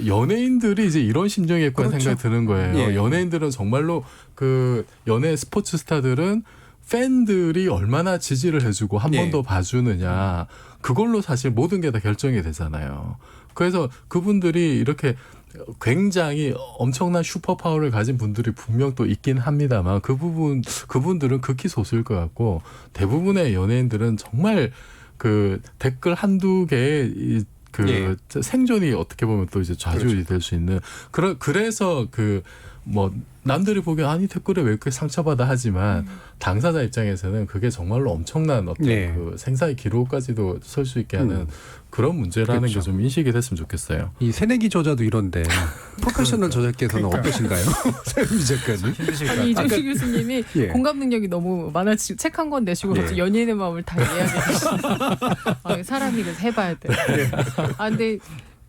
연예인들이 이제 이런 심정이었구나 그렇죠. 생각이 드는 거예요. 예. 연예인들은 정말로 그 연예 스포츠 스타들은 팬들이 얼마나 지지를 해주고 한 번 예. 더 봐주느냐 그걸로 사실 모든 게 다 결정이 되잖아요. 그래서 그분들이 이렇게 굉장히 엄청난 슈퍼 파워를 가진 분들이 분명 또 있긴 합니다만 그분들은 극히 소수일 것 같고 대부분의 연예인들은 정말 그 댓글 한두 개의 예. 생존이 어떻게 보면 또 이제 좌절이 그렇죠. 될 수 있는 그래서 뭐 남들이 보기에 아니 댓글에 왜 이렇게 상처받아 하지만 당사자 입장에서는 그게 정말로 엄청난 어떤 네. 그 생사의 기록까지도 설 수 있게 하는 그런 문제라는 그렇죠. 게 좀 인식이 됐으면 좋겠어요. 이 새내기 저자도 이런데 프로페셔널 저자께서는 어떠신가요? 서현미 작가님. 힘드실 것 아니 같아요. 이정식 교수님이 예. 공감 능력이 너무 많아지고 책 한 권 내시고 예. 갑자기 연예인의 마음을 다 이해하게 되시죠. 사람이 그래서 해봐야 돼. 아 근데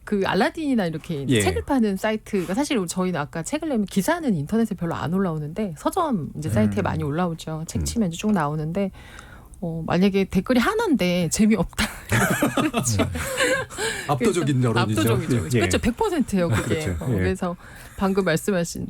그 알라딘이나 이렇게 예. 책을 파는 사이트가 사실 저희는 아까 책을 내면 기사는 인터넷에 별로 안 올라오는데 서점 이제 사이트에 많이 올라오죠. 책 치면 이제 쭉 나오는데 만약에 댓글이 하나인데 재미없다. 압도적인 여론이죠. 압도적이죠. 예. 그렇죠. 100%예요 그게. 그렇죠. 예. 그래서 방금 말씀하신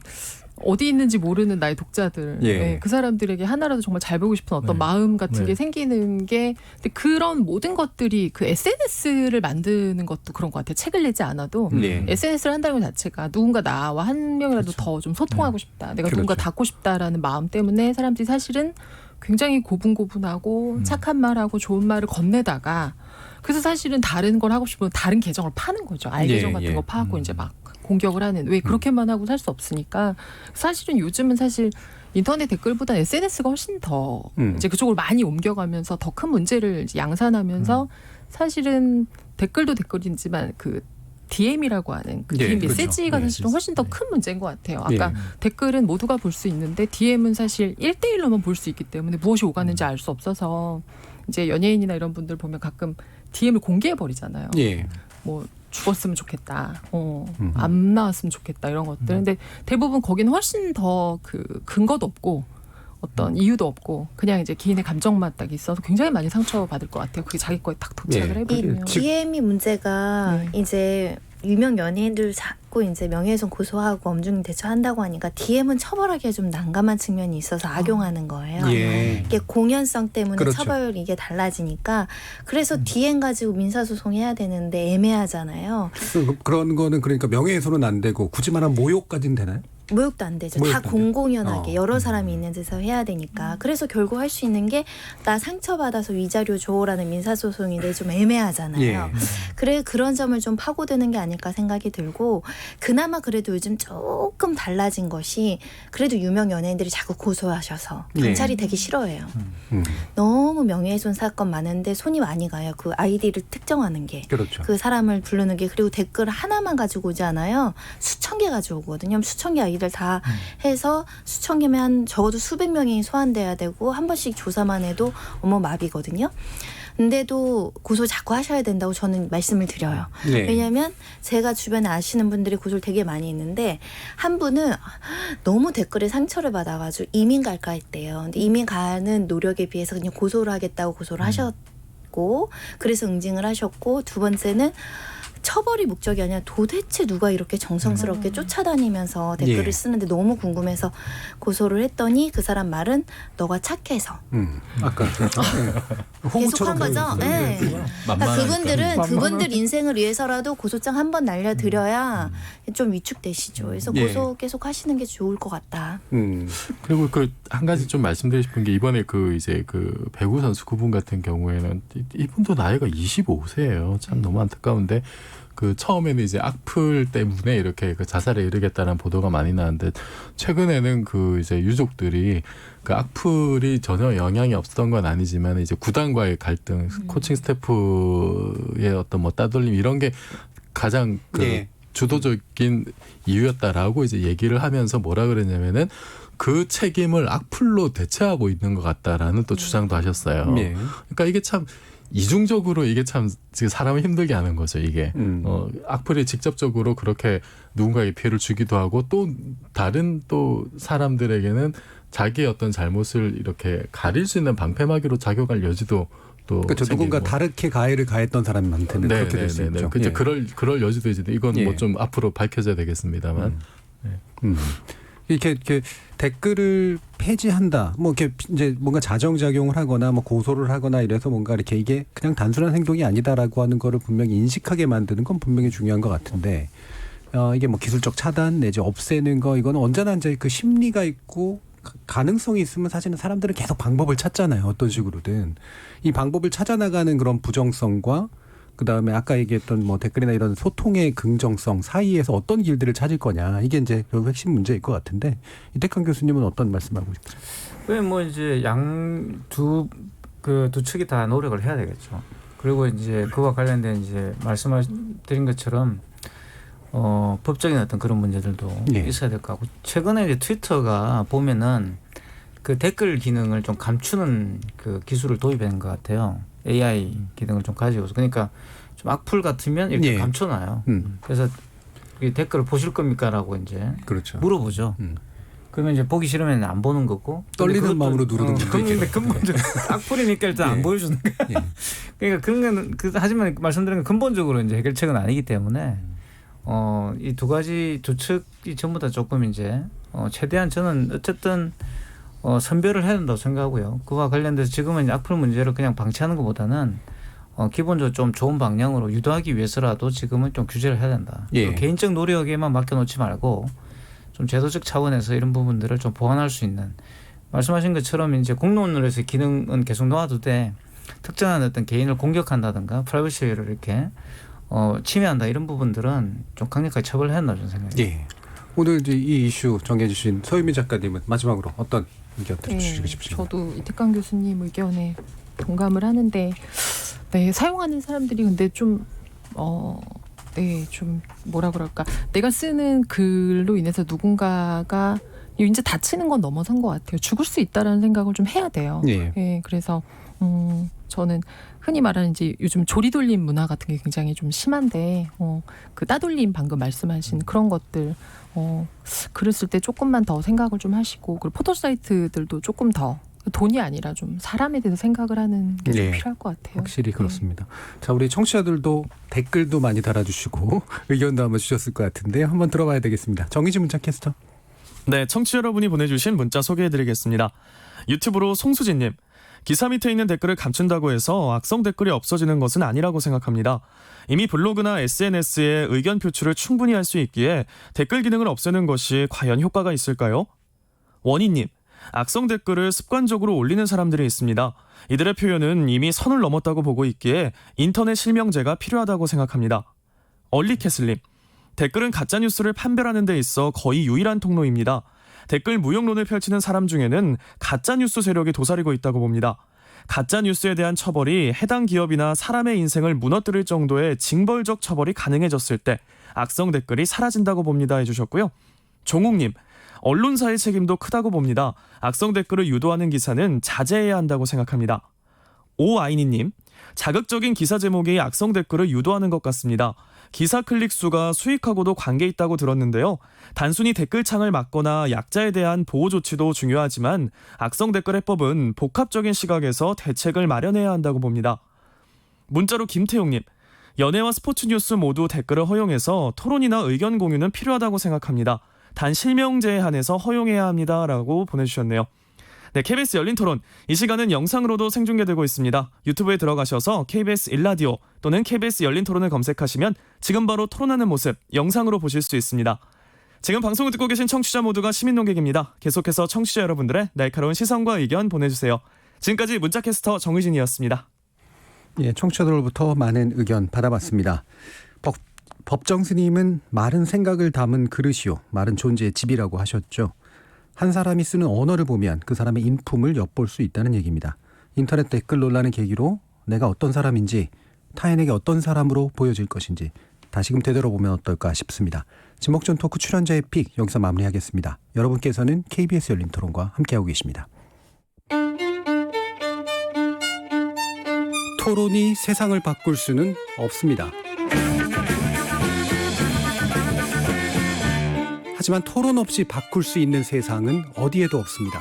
어디 있는지 모르는 나의 독자들, 예. 네, 그 사람들에게 하나라도 정말 잘 보고 싶은 어떤 네. 마음 같은 네. 게 생기는 게, 근데 그런 모든 것들이 그 SNS를 만드는 것도 그런 것 같아요. 책을 내지 않아도 네. SNS를 한다는 것 자체가 누군가 나와 한 명이라도 그렇죠. 더 좀 소통하고 싶다. 내가 그렇죠. 누군가 닿고 싶다라는 마음 때문에 사람들이 사실은 굉장히 고분고분하고 착한 말하고 좋은 말을 건네다가 그래서 사실은 다른 걸 하고 싶으면 다른 계정을 파는 거죠. 알계정 예, 같은 예. 거 파고 이제 막 공격을 하는. 왜 그렇게만 하고 살 수 없으니까. 사실은 요즘은 사실 인터넷 댓글보다 SNS가 훨씬 더 이제 그쪽으로 많이 옮겨가면서 더 큰 문제를 이제 양산하면서 사실은 댓글도 댓글이지만 그 DM이라고 하는 그 예, DM 그렇죠. 메시지가 네. 사실은 훨씬 더 큰 문제인 것 같아요. 아까 예. 댓글은 모두가 볼 수 있는데 DM은 사실 1대1로만 볼 수 있기 때문에 무엇이 오가는지 알 수 없어서 이제 연예인이나 이런 분들 보면 가끔 DM을 공개해 버리잖아요. 예. 뭐 죽었으면 좋겠다. 안 나왔으면 좋겠다. 이런 것들. 근데 대부분 거기는 훨씬 더 그 근거도 없고 어떤 이유도 없고 그냥 이제 개인의 감정만 딱 있어서 굉장히 많이 상처받을 것 같아요. 그게 자기 거에 딱 도착을 예. 이 해버리면. DM이 문제가 네. 이제 유명 연예인들 자꾸 이제 명예훼손 고소하고 엄중 대처한다고 하니까 DM은 처벌하기가 좀 난감한 측면이 있어서 악용하는 거예요. 예. 이게 공연성 때문에 그렇죠. 처벌 이게 달라지니까 그래서 DM 가지고 민사소송해야 되는데 애매하잖아요. 그런 거는 그러니까 명예훼손은 안 되고 굳이 말하면 모욕까지는 되나요? 모욕도 안 되죠. 모욕도 다 안 돼요? 공공연하게 여러 사람이 있는 데서 해야 되니까. 그래서 결국 할 수 있는 게 나 상처받아서 위자료 줘라는 민사소송인데 좀 애매하잖아요. 예. 그래 그런 점을 좀 파고드는 게 아닐까 생각이 들고 그나마 그래도 요즘 조금 달라진 것이 그래도 유명 연예인들이 자꾸 고소하셔서 경찰이 되게 싫어해요. 너무 명예훼손 사건 많은데 손이 많이 가요. 그 아이디를 특정하는 게. 그렇죠. 그 사람을 부르는 게 그리고 댓글 하나만 가지고 오지 않아요. 수천 개 가지고 오거든요. 수천 개 아이디를 다 해서 수천 개면 한 적어도 수백 명이 소환돼야 되고 한 번씩 조사만 해도 마비거든요. 근데도 고소 자꾸 하셔야 된다고 저는 말씀을 드려요. 네. 왜냐하면 제가 주변에 아시는 분들이 고소를 되게 많이 했는데 한 분은 너무 댓글에 상처를 받아가지고 이민 갈까 했대요. 근데 이민 가는 노력에 비해서 그냥 고소를 하겠다고 고소를 하셨고 그래서 응징을 하셨고 두 번째는 처벌이 목적이 아니라 도대체 누가 이렇게 정성스럽게 쫓아다니면서 댓글을 예. 쓰는데 너무 궁금해서 고소를 했더니 그 사람 말은 너가 착해서 아까 계속한 거죠. 네. 그러니까 그분들은 만만하니까. 그분들 인생을 위해서라도 고소장 한 번 날려드려야 좀 위축되시죠. 그래서 예. 고소 계속 하시는 게 좋을 것 같다. 그리고 그 한 가지 좀 말씀드리고 싶은 게 이번에 그 이제 그 배구 선수 그분 같은 경우에는 이분도 나이가 25세예요. 참 너무 안타까운데 그 처음에는 이제 악플 때문에 이렇게 그 자살에 이르겠다는 보도가 많이 나왔는데 최근에는 그 이제 유족들이 그 악플이 전혀 영향이 없었던 건 아니지만 이제 구단과의 갈등, 코칭 스태프의 어떤 뭐 따돌림 이런 게 가장 그 네. 주도적인 이유였다라고 이제 얘기를 하면서 뭐라 그랬냐면은 그 책임을 악플로 대체하고 있는 것 같다라는 또 주장도 하셨어요. 예. 그러니까 이게 참 이중적으로 이게 참 지금 사람을 힘들게 하는 거죠. 이게 악플이 직접적으로 그렇게 누군가에게 피해를 주기도 하고 또 다른 또 사람들에게는 자기의 어떤 잘못을 이렇게 가릴 수 있는 방패막이로 작용할 여지도 또 그렇죠. 누군가 다르게 가해를 가했던 사람한테는 그렇게 될 수 있죠. 이제 예. 그럴 여지도 이제 이건 예. 뭐 좀 앞으로 밝혀져야 되겠습니다만. 이렇게 댓글을 폐지한다. 뭐 이렇게 이제 뭔가 자정작용을 하거나 뭐 고소를 하거나 이래서 뭔가 이렇게 이게 그냥 단순한 행동이 아니다라고 하는 거를 분명히 인식하게 만드는 건 분명히 중요한 것 같은데 이게 뭐 기술적 차단 내지 없애는 거 이거는 언제나 이제 그 심리가 있고 가능성이 있으면 사실은 사람들은 계속 방법을 찾잖아요. 어떤 식으로든 이 방법을 찾아나가는 그런 부정성과 그다음에 아까 얘기했던 뭐 댓글이나 이런 소통의 긍정성 사이에서 어떤 길들을 찾을 거냐 이게 이제 결국 핵심 문제일 것 같은데 이태강 교수님은 어떤 말씀하고 싶으세요? 왜 뭐 이제 두 측이 다 노력을 해야 되겠죠. 그리고 이제 그와 관련된 이제 말씀드린 것처럼 법적인 어떤 그런 문제들도 예. 있어야 될 것 같고 최근에 이제 트위터가 보면은 그 댓글 기능을 좀 감추는 그 기술을 도입한 것 같아요. AI 기능을 좀 가지고서 그러니까 좀 악플 같으면 이렇게 예. 감춰놔요. 그래서 이 댓글을 보실 겁니까라고 이제 그렇죠. 물어보죠. 그러면 이제 보기 싫으면 안 보는 거고 떨리는 마음으로 누르는 근데 근본적으로 악플이니까 일단 예. 안 보여주는 거야. 예. 그러니까 그런 건 하지만 말씀드린 건 근본적으로 이제 해결책은 아니기 때문에 이 두 가지 두 측이 전부 다 조금 이제 최대한 저는 어쨌든 선별을 해야 된다고 생각하고요. 그와 관련돼서 지금은 이제 악플 문제를 그냥 방치하는 것보다는 기본적으로 좀 좋은 방향으로 유도하기 위해서라도 지금은 좀 규제를 해야 된다. 예. 개인적 노력에만 맡겨놓지 말고 좀 제도적 차원에서 이런 부분들을 좀 보완할 수 있는 말씀하신 것처럼 이제 공론으로서의 기능은 계속 놓아두되 특정한 어떤 개인을 공격한다든가 프라이버시를 이렇게 침해한다 이런 부분들은 좀 강력하게 처벌해야 한다고 저는 생각해요. 예. 오늘 이제 이 이슈 정리해 주신 서유미 작가님은 마지막으로 어떤 의견을 주시고 싶으신가요? 저도 이태강 교수님 의견에 동감을 하는데 네, 사용하는 사람들이 근데 좀 네, 좀 뭐라 그럴까, 내가 쓰는 글로 인해서 누군가가 이제 다치는 건 넘어선 것 같아요. 죽을 수 있다라는 생각을 좀 해야 돼요. 예. 예, 그래서 저는 흔히 말하는 이제 요즘 조리돌림 문화 같은 게 굉장히 좀 심한데, 그 따돌림 방금 말씀하신 그런 것들, 글을 쓸 때 조금만 더 생각을 좀 하시고, 그리고 포털 사이트들도 조금 더 돈이 아니라 좀 사람에 대해서 생각을 하는 게 좀 예. 필요할 것 같아요. 확실히 그렇습니다. 자, 우리 청취자들도 댓글도 많이 달아주시고 의견도 한번 주셨을 것 같은데 한번 들어봐야 되겠습니다. 정의진 문자 캐스터. 네, 청취자 여러분이 보내주신 문자 소개해드리겠습니다. 유튜브로 송수진님, 기사 밑에 있는 댓글을 감춘다고 해서 악성 댓글이 없어지는 것은 아니라고 생각합니다. 이미 블로그나 SNS에 의견 표출을 충분히 할 수 있기에 댓글 기능을 없애는 것이 과연 효과가 있을까요? 원희님, 악성 댓글을 습관적으로 올리는 사람들이 있습니다. 이들의 표현은 이미 선을 넘었다고 보고 있기에 인터넷 실명제가 필요하다고 생각합니다. 얼리캐슬님, 댓글은 가짜뉴스를 판별하는 데 있어 거의 유일한 통로입니다. 댓글 무용론을 펼치는 사람 중에는 가짜뉴스 세력이 도사리고 있다고 봅니다. 가짜뉴스에 대한 처벌이 해당 기업이나 사람의 인생을 무너뜨릴 정도의 징벌적 처벌이 가능해졌을 때 악성 댓글이 사라진다고 봅니다 해주셨고요. 종욱님, 언론사의 책임도 크다고 봅니다. 악성 댓글을 유도하는 기사는 자제해야 한다고 생각합니다. 오아이니님, 자극적인 기사 제목이 악성 댓글을 유도하는 것 같습니다. 기사 클릭 수가 수익하고도 관계 있다고 들었는데요. 단순히 댓글창을 막거나 약자에 대한 보호 조치도 중요하지만 악성 댓글 해법은 복합적인 시각에서 대책을 마련해야 한다고 봅니다. 문자로 김태용님, 연예와 스포츠 뉴스 모두 댓글을 허용해서 토론이나 의견 공유는 필요하다고 생각합니다. 단 실명제에 한해서 허용해야 합니다라고 보내주셨네요. 네, KBS 열린 토론, 이 시간은 영상으로도 생중계되고 있습니다. 유튜브에 들어가셔서 KBS 1라디오 또는 KBS 열린 토론을 검색하시면 지금 바로 토론하는 모습 영상으로 보실 수 있습니다. 지금 방송을 듣고 계신 청취자 모두가 시민 농객입니다. 계속해서 청취자 여러분들의 날카로운 시선과 의견 보내주세요. 지금까지 문자캐스터 정의진이었습니다. 예, 청취자들로부터 많은 의견 받아봤습니다. 법정 스님은 말은 생각을 담은 그릇이요, 말은 존재의 집이라고 하셨죠. 한 사람이 쓰는 언어를 보면 그 사람의 인품을 엿볼 수 있다는 얘기입니다. 인터넷 댓글 논란을 계기로 내가 어떤 사람인지, 타인에게 어떤 사람으로 보여질 것인지 다시금 되돌아보면 어떨까 싶습니다. 지목전 토크 출연자의 픽 여기서 마무리하겠습니다. 여러분께서는 KBS 열린 토론과 함께하고 계십니다. 토론이 세상을 바꿀 수는 없습니다. 하지만 토론 없이 바꿀 수 있는 세상은 어디에도 없습니다.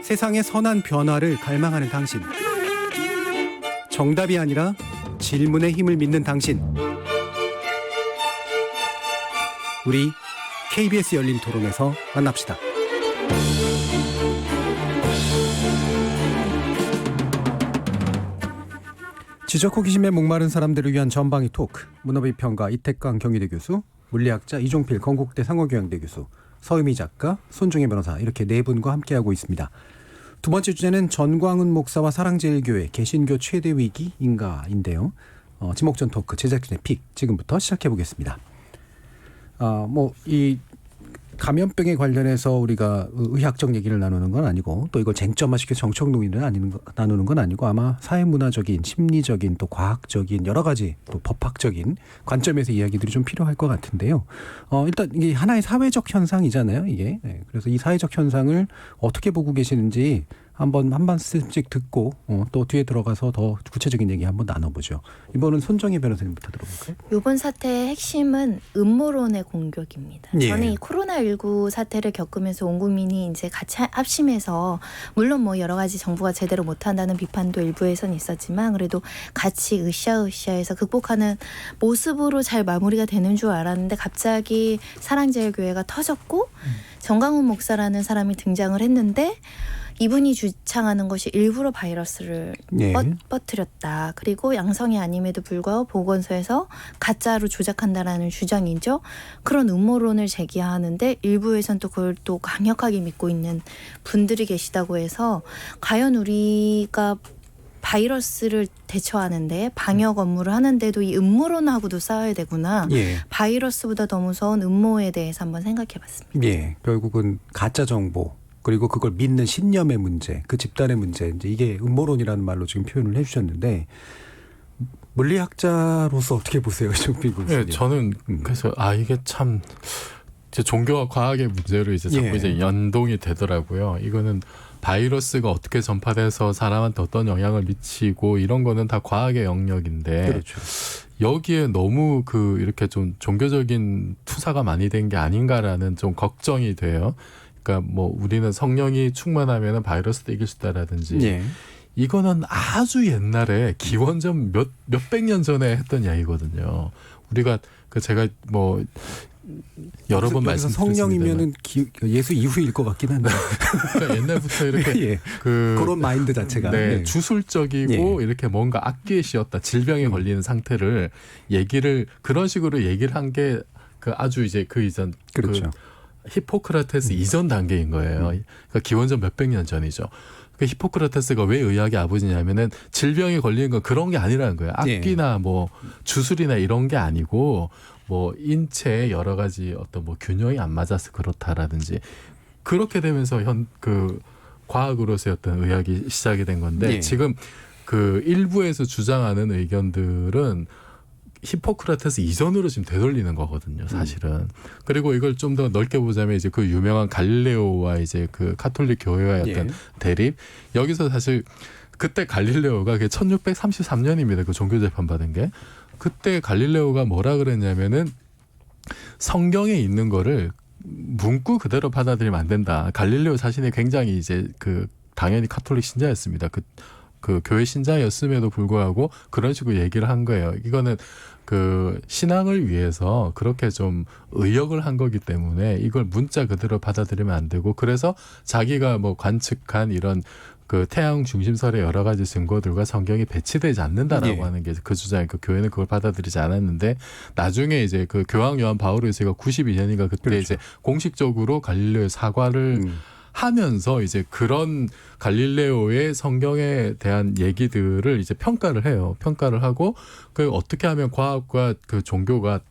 세상의 선한 변화를 갈망하는 당신, 정답이 아니라 질문의 힘을 믿는 당신, 우리 KBS 열린 토론에서 만납시다. 지적 호기심에 목마른 사람들을 위한 전방위 토크, 문화비평가 이태강 경희대 교수, 물리학자 이종필 건국대 상호교양대 교수, 서유미 작가, 손중혜 변호사, 이렇게 네 분과 함께하고 있습니다. 두 번째 주제는 전광훈 목사와 사랑제일교회 개신교 최대 위기인가인데요. 지목전 토크 제작진의 픽 지금부터 시작해 보겠습니다. 이 감염병에 관련해서 우리가 의학적 얘기를 나누는 건 아니고, 또 이걸 쟁점화시켜서 정책 논의를 나누는 건 아니고, 아마 사회문화적인, 심리적인, 또 과학적인 여러 가지 또 법학적인 관점에서 이야기들이 좀 필요할 것 같은데요. 일단 이게 하나의 사회적 현상이잖아요, 이게. 네, 그래서 이 사회적 현상을 어떻게 보고 계시는지 한 말씀씩 듣고 또 뒤에 들어가서 더 구체적인 얘기 한번 나눠보죠. 이번은 손정희 변호사님부터 들어볼까요? 이번 사태의 핵심은 음모론의 공격입니다. 예. 저는 이 코로나19 사태를 겪으면서 온 국민이 이제 같이 합심해서, 물론 뭐 여러 가지 정부가 제대로 못한다는 비판도 일부에선 있었지만 그래도 같이 으쌰으쌰해서 극복하는 모습으로 잘 마무리가 되는 줄 알았는데, 갑자기 사랑제일교회가 터졌고 전광훈 목사라는 사람이 등장을 했는데, 이분이 주창하는 것이 일부러 바이러스를 예. 퍼뜨렸다. 그리고 양성이 아님에도 불구하고 보건소에서 가짜로 조작한다라는 주장이죠. 그런 음모론을 제기하는데 일부에선 또 그걸 또 강력하게 믿고 있는 분들이 계시다고 해서, 과연 우리가 바이러스를 대처하는데, 방역 업무를 하는데도 이 음모론하고도 싸워야 되구나. 예. 바이러스보다 더 무서운 음모에 대해서 한번 생각해 봤습니다. 예. 결국은 가짜 정보, 그리고 그걸 믿는 신념의 문제, 그 집단의 문제, 이제 이게 음모론이라는 말로 지금 표현을 해주셨는데 물리학자로서 어떻게 보세요, 정필 교수님? 네, 저는 그래서 이게 참 이제 종교와 과학의 문제로 이제 자꾸 이제 연동이 되더라고요. 이거는 바이러스가 어떻게 전파돼서 사람한테 어떤 영향을 미치고 이런 거는 다 과학의 영역인데 그렇죠. 여기에 너무 이렇게 좀 종교적인 투사가 많이 된 게 아닌가라는 좀 걱정이 돼요. 그러니까 뭐 우리는 성령이 충만하면 바이러스도 이길 수 있다라든지 이거는 아주 옛날에 기원전 몇백 년 전에 했던 이야기거든요. 우리가 제가 뭐 여러 번 말씀드렸습니다만 성령이면은 예수 이후일 것 같긴 한데 그러니까 옛날부터 이렇게 그런 마인드 자체가 주술적이고 이렇게 뭔가 악기에 씌었다 질병에 걸리는 상태를 그런 식으로 얘기를 한 게 아주 이제 그 이전 그렇죠. 히포크라테스 이전 단계인 거예요. 그러니까 기원전 몇백 년 전이죠. 그 히포크라테스가 왜 의학의 아버지냐면은 질병에 걸리는 건 그런 게 아니라는 거예요. 악기나 뭐 주술이나 이런 게 아니고 뭐 인체의 여러 가지 어떤 뭐 균형이 안 맞아서 그렇다라든지 그렇게 되면서 과학으로서의 어떤 의학이 시작이 된 건데 지금 일부에서 주장하는 의견들은 히포크라테스 이전으로 지금 되돌리는 거거든요, 사실은. 그리고 이걸 좀 더 넓게 보자면 이제 그 유명한 갈릴레오와 이제 그 카톨릭 교회와의 어떤 대립. 여기서 사실 그때 갈릴레오가 1633년입니다. 그 종교 재판 받은 게. 그때 갈릴레오가 뭐라 그랬냐면은 성경에 있는 거를 문구 그대로 받아들이면 안 된다. 갈릴레오 자신이 굉장히 이제 당연히 카톨릭 신자였습니다. 그 교회 신자였음에도 불구하고 그런 식으로 얘기를 한 거예요. 이거는 신앙을 위해서 그렇게 좀 의역을 한 거기 때문에 이걸 문자 그대로 받아들이면 안 되고 그래서 자기가 뭐 관측한 이런 태양 중심설의 여러 가지 증거들과 성경이 배치되지 않는다라고 하는 게 그 주장이니까 교회는 그걸 받아들이지 않았는데 나중에 이제 교황 요한 바울 2세가 92년인가 그때 이제 공식적으로 갈릴레오의 사과를 하면서 이제 그런 갈릴레오의 성경에 대한 얘기들을 이제 평가를 해요. 평가를 하고 어떻게 하면 과학과 종교가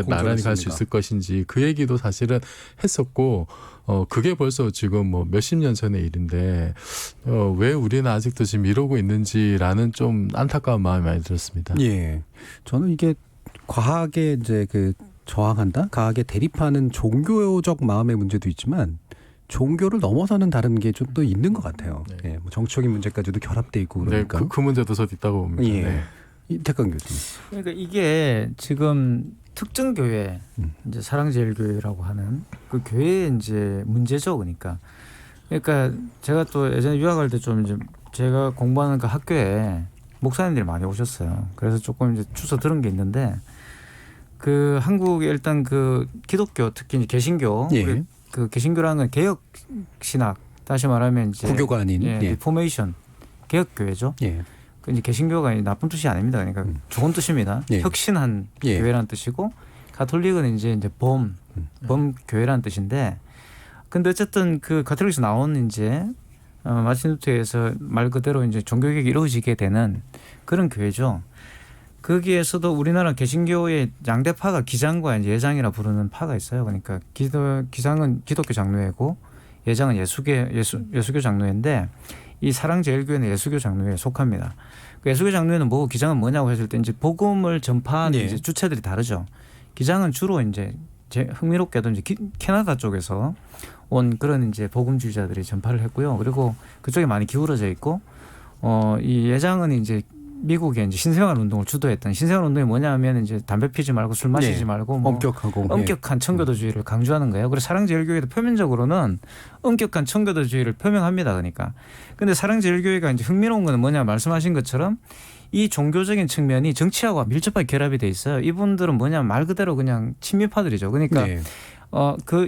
나란히 갈 수 있을 것인지 그 얘기도 사실은 했었고 그게 벌써 지금 뭐 몇십 년 전의 일인데 왜 우리는 아직도 지금 이러고 있는지라는 좀 안타까운 마음이 많이 들었습니다. 예, 저는 이게 과학에 이제 저항한다, 과학에 대립하는 종교적 마음의 문제도 있지만 종교를 넘어서는 다른 게 좀 또 있는 것 같아요. 네. 뭐 정치적인 문제까지도 결합돼 있고 그러니까. 네, 그 문제도 저 있다고 봅니다. 네. 이태강 교수님. 그러니까 이게 지금 특정 교회, 이제 사랑제일교회라고 하는 그 교회의 이제 문제죠, 그러니까 제가 또 예전에 유학할 때 좀 이제 제가 공부하는 그 학교에 목사님들이 많이 오셨어요. 그래서 조금 이제 주워 들은 게 있는데 한국에 일단 기독교 특히 이제 개신교 개신교라는 건 개혁 신학, 다시 말하면 이제 구교가 아닌 리포메이션 개혁 교회죠. 이제 개신교가 나쁜 뜻이 아닙니다. 그러니까 좋은 뜻입니다. 혁신한 교회라는 뜻이고 가톨릭은 이제 범 교회라는 뜻인데, 근데 어쨌든 가톨릭에서 나온 이제 마틴 루터에서 말 그대로 이제 종교개혁이 이루어지게 되는 그런 교회죠. 거기에서도 우리나라 개신교의 양대파가 기장과 이제 예장이라 부르는 파가 있어요. 그러니까 기장은 기독교 장로회고 예장은 예수교 장로회인데 이 사랑제일교회는 예수교 장로회에 속합니다. 예수교 장로회는 뭐고 기장은 뭐냐고 했을 때 이제 복음을 전파하는 이제 주체들이 다르죠. 기장은 주로 이제 흥미롭게도 이제 캐나다 쪽에서 온 그런 이제 복음주의자들이 전파를 했고요. 그리고 그쪽에 많이 기울어져 있고 이 예장은 이제 미국의 이제 신생활 운동을 주도했던, 신생활 운동이 뭐냐면 이제 담배 피지 말고 술 마시지 말고 엄격한 청교도주의를 강조하는 거예요. 그래서 사랑제일교회도 표면적으로는 엄격한 청교도주의를 표명합니다. 그러니까. 근데 사랑제일교회가 이제 흥미로운 건 뭐냐, 말씀하신 것처럼 이 종교적인 측면이 정치하고 밀접하게 결합이 돼 있어요. 이분들은 뭐냐, 말 그대로 그냥 친미파들이죠. 그러니까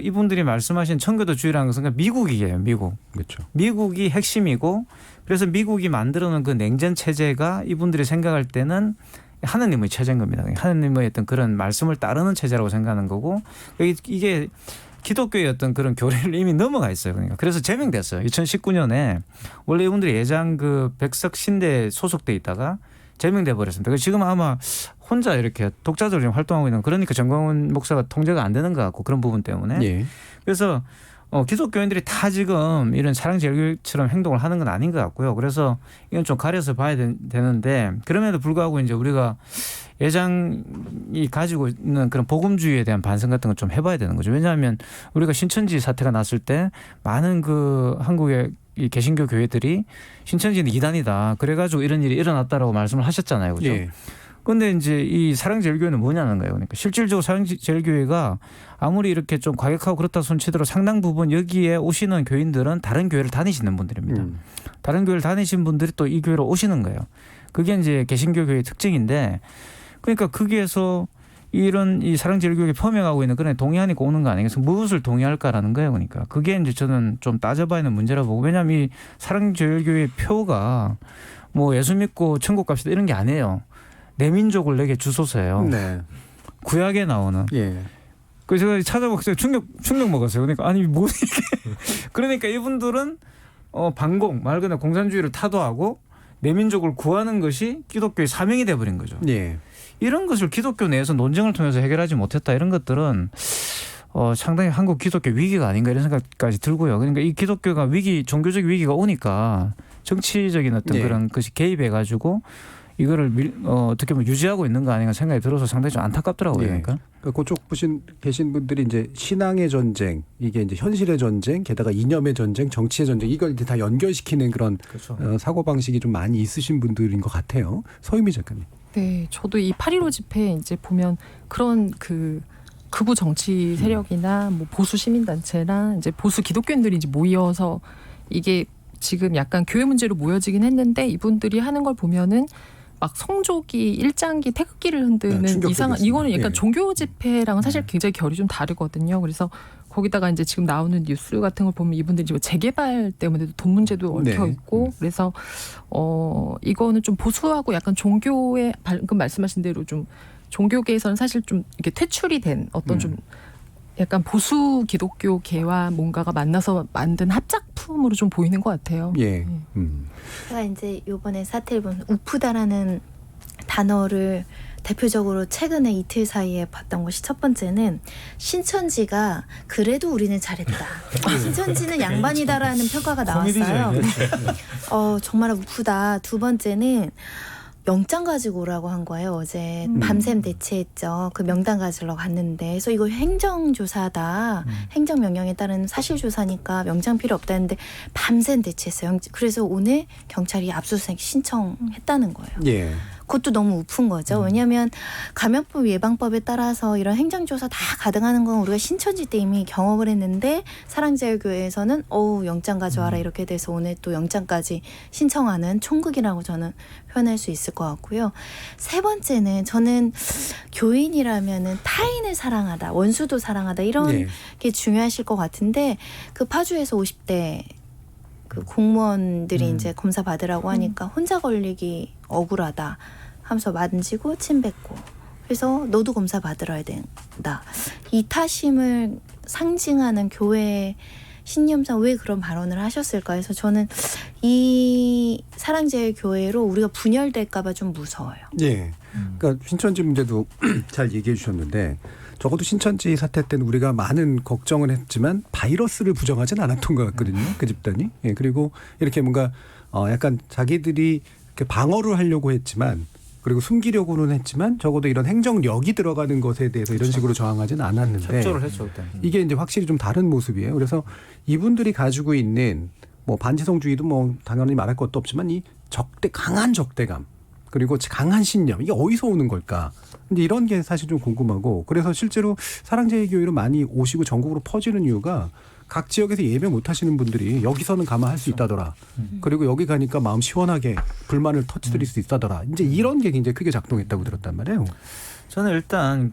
이분들이 말씀하신 청교도주의라는 것은 미국이에요. 미국. 그렇죠. 미국이 핵심이고, 그래서 미국이 만들어놓은 그 냉전 체제가 이분들이 생각할 때는 하느님의 체제인 겁니다. 하느님의 어떤 그런 말씀을 따르는 체제라고 생각하는 거고, 이게 기독교의 어떤 그런 교리를 이미 넘어가 있어요. 그러니까 그래서 제명됐어요. 2019년에 원래 이분들이 예장 백석 신대에 소속돼 있다가 제명돼 버렸습니다. 지금 아마 혼자 이렇게 독자적으로 활동하고 있는, 그러니까 정광훈 목사가 통제가 안 되는 것 같고, 그런 부분 때문에. 그래서 기독교인들이 다 지금 이런 사랑제일교회처럼 행동을 하는 건 아닌 것 같고요. 그래서 이건 좀 가려서 봐야 되는데 그럼에도 불구하고 이제 우리가 예장이 가지고 있는 그런 복음주의에 대한 반성 같은 걸 좀 해봐야 되는 거죠. 왜냐하면 우리가 신천지 사태가 났을 때 많은 그 한국의 이 개신교 교회들이 신천지는 이단이다. 그래가지고 이런 일이 일어났다라고 말씀을 하셨잖아요. 그죠? 예. 근데 이제 이 사랑제일교회는 뭐냐는 거예요. 그러니까 실질적으로 사랑제일교회가 아무리 이렇게 좀 과격하고 그렇다 손치더라도 상당 부분 여기에 오시는 교인들은 다른 교회를 다니시는 분들입니다. 다른 교회를 다니신 분들이 또 이 교회로 오시는 거예요. 그게 이제 개신교 교회의 특징인데 그러니까 거기에서 이런 이 사랑제일교회에 포명하고 있는 그런 동의하니까 오는 거 아니겠어요? 무엇을 동의할까라는 거예요. 그러니까 그게 이제 저는 좀 따져봐야 하는 문제라고 보고 왜냐하면 이 사랑제일교회 표가 뭐 예수 믿고 천국 갑시다 이런 게 아니에요. 내 민족을 내게 주소서예요. 네. 구약에 나오는. 예. 그래서 제가 찾아보고 충격 먹었어요. 그러니까 아니 뭐 이게 그러니까 이분들은 반공 말 그대로 공산주의를 타도하고 내 민족을 구하는 것이 기독교의 사명이 돼버린 거죠. 예. 이런 것을 기독교 내에서 논쟁을 통해서 해결하지 못했다 이런 것들은 상당히 한국 기독교 위기가 아닌가 이런 생각까지 들고요. 그러니까 이 기독교가 종교적 위기가 오니까 정치적인 어떤 예. 그런 것이 개입해가지고 이거를 어떻게 보면 유지하고 있는 거 아닌가 생각이 들어서 상당히 좀 안타깝더라고요. 예. 그러니까. 그쪽 계신 분들이 이제 신앙의 전쟁, 이게 이제 현실의 전쟁, 게다가 이념의 전쟁, 정치의 전쟁 이걸 이제 다 연결시키는 그런 그렇죠. 사고 방식이 좀 많이 있으신 분들인 것 같아요. 서유미 작가님. 네, 저도 이 8.15 집회 이제 보면 그런 그 극우 정치 세력이나 뭐 보수 시민단체나 이제 보수 기독교인들이 이제 모여서 이게 지금 약간 교회 문제로 모여지긴 했는데 이분들이 하는 걸 보면은 막 성조기, 일장기, 태극기를 흔드는 이상한 이거는 약간 종교 집회랑은 사실 굉장히 결이 좀 다르거든요. 그래서 거기다가 이제 지금 나오는 뉴스 같은 걸 보면 이분들이 지금 재개발 때문에도 돈 문제도 얽혀 있고 그래서 이거는 좀 보수하고 약간 종교의 방금 말씀하신 대로 좀 종교계에서는 사실 좀 이렇게 퇴출이 된 어떤 좀 약간 보수 기독교계와 뭔가가 만나서 만든 합작품으로 좀 보이는 것 같아요. 예. 제가 이제 요번에 사태를 보면 우프다라는 단어를 대표적으로 최근에 이틀 사이에 봤던 것이 첫 번째는 신천지가 그래도 우리는 잘했다. 신천지는 양반이다라는 평가가 나왔어요. 정말 우프다. 두 번째는 영장 가지고 오라고 한 거예요. 어제 밤샘 대체했죠. 그 명단 가지러 갔는데 그래서 이거 행정조사다. 행정명령에 따른 사실조사니까 명장 필요 없다 했는데 밤샘 대체했어요. 그래서 오늘 경찰이 압수수색 신청했다는 거예요. 예. 그것도 너무 우픈 거죠. 왜냐하면 감염법 예방법에 따라서 이런 행정조사 다 가능하는 건 우리가 신천지 때 이미 경험을 했는데 사랑제일교회에서는 영장 가져와라 이렇게 돼서 오늘 또 영장까지 신청하는 총극이라고 저는 표현할 수 있을 것 같고요. 세 번째는 저는 교인이라면은 타인을 사랑하다, 원수도 사랑하다 이런 게 중요하실 것 같은데 그 파주에서 50대 그 공무원들이 이제 검사 받으라고 하니까 혼자 걸리기 억울하다 하면서 만지고 침 뱉고 그래서 너도 검사 받으러야 된다. 이타심을 상징하는 교회 신념상 왜 그런 발언을 하셨을까 해서 저는 이 사랑제일교회로 우리가 분열될까 봐 좀 무서워요. 예. 그러니까 신천지 문제도 잘 얘기해 주셨는데 적어도 신천지 사태 때는 우리가 많은 걱정을 했지만 바이러스를 부정하진 않았던 것 같거든요. 그 집단이. 예. 그리고 이렇게 뭔가 약간 자기들이 이렇게 방어를 하려고 했지만 그리고 숨기려고는 했지만 적어도 이런 행정력이 들어가는 것에 대해서 이런 식으로 저항하지는 않았는데 협조를 했죠 그때. 이게 이제 확실히 좀 다른 모습이에요. 그래서 이분들이 가지고 있는 뭐 반지성주의도 뭐 당연히 말할 것도 없지만 이 강한 적대감 그리고 강한 신념 이게 어디서 오는 걸까? 근데 이런 게 사실 좀 궁금하고 그래서 실제로 사랑제일교회로 많이 오시고 전국으로 퍼지는 이유가 각 지역에서 예배 못 하시는 분들이 여기서는 가만할 수 있다더라. 그리고 여기 가니까 마음 시원하게 불만을 터뜨릴 수 있다더라. 이제 이런 게 굉장히 크게 작동했다고 들었단 말이에요. 저는 일단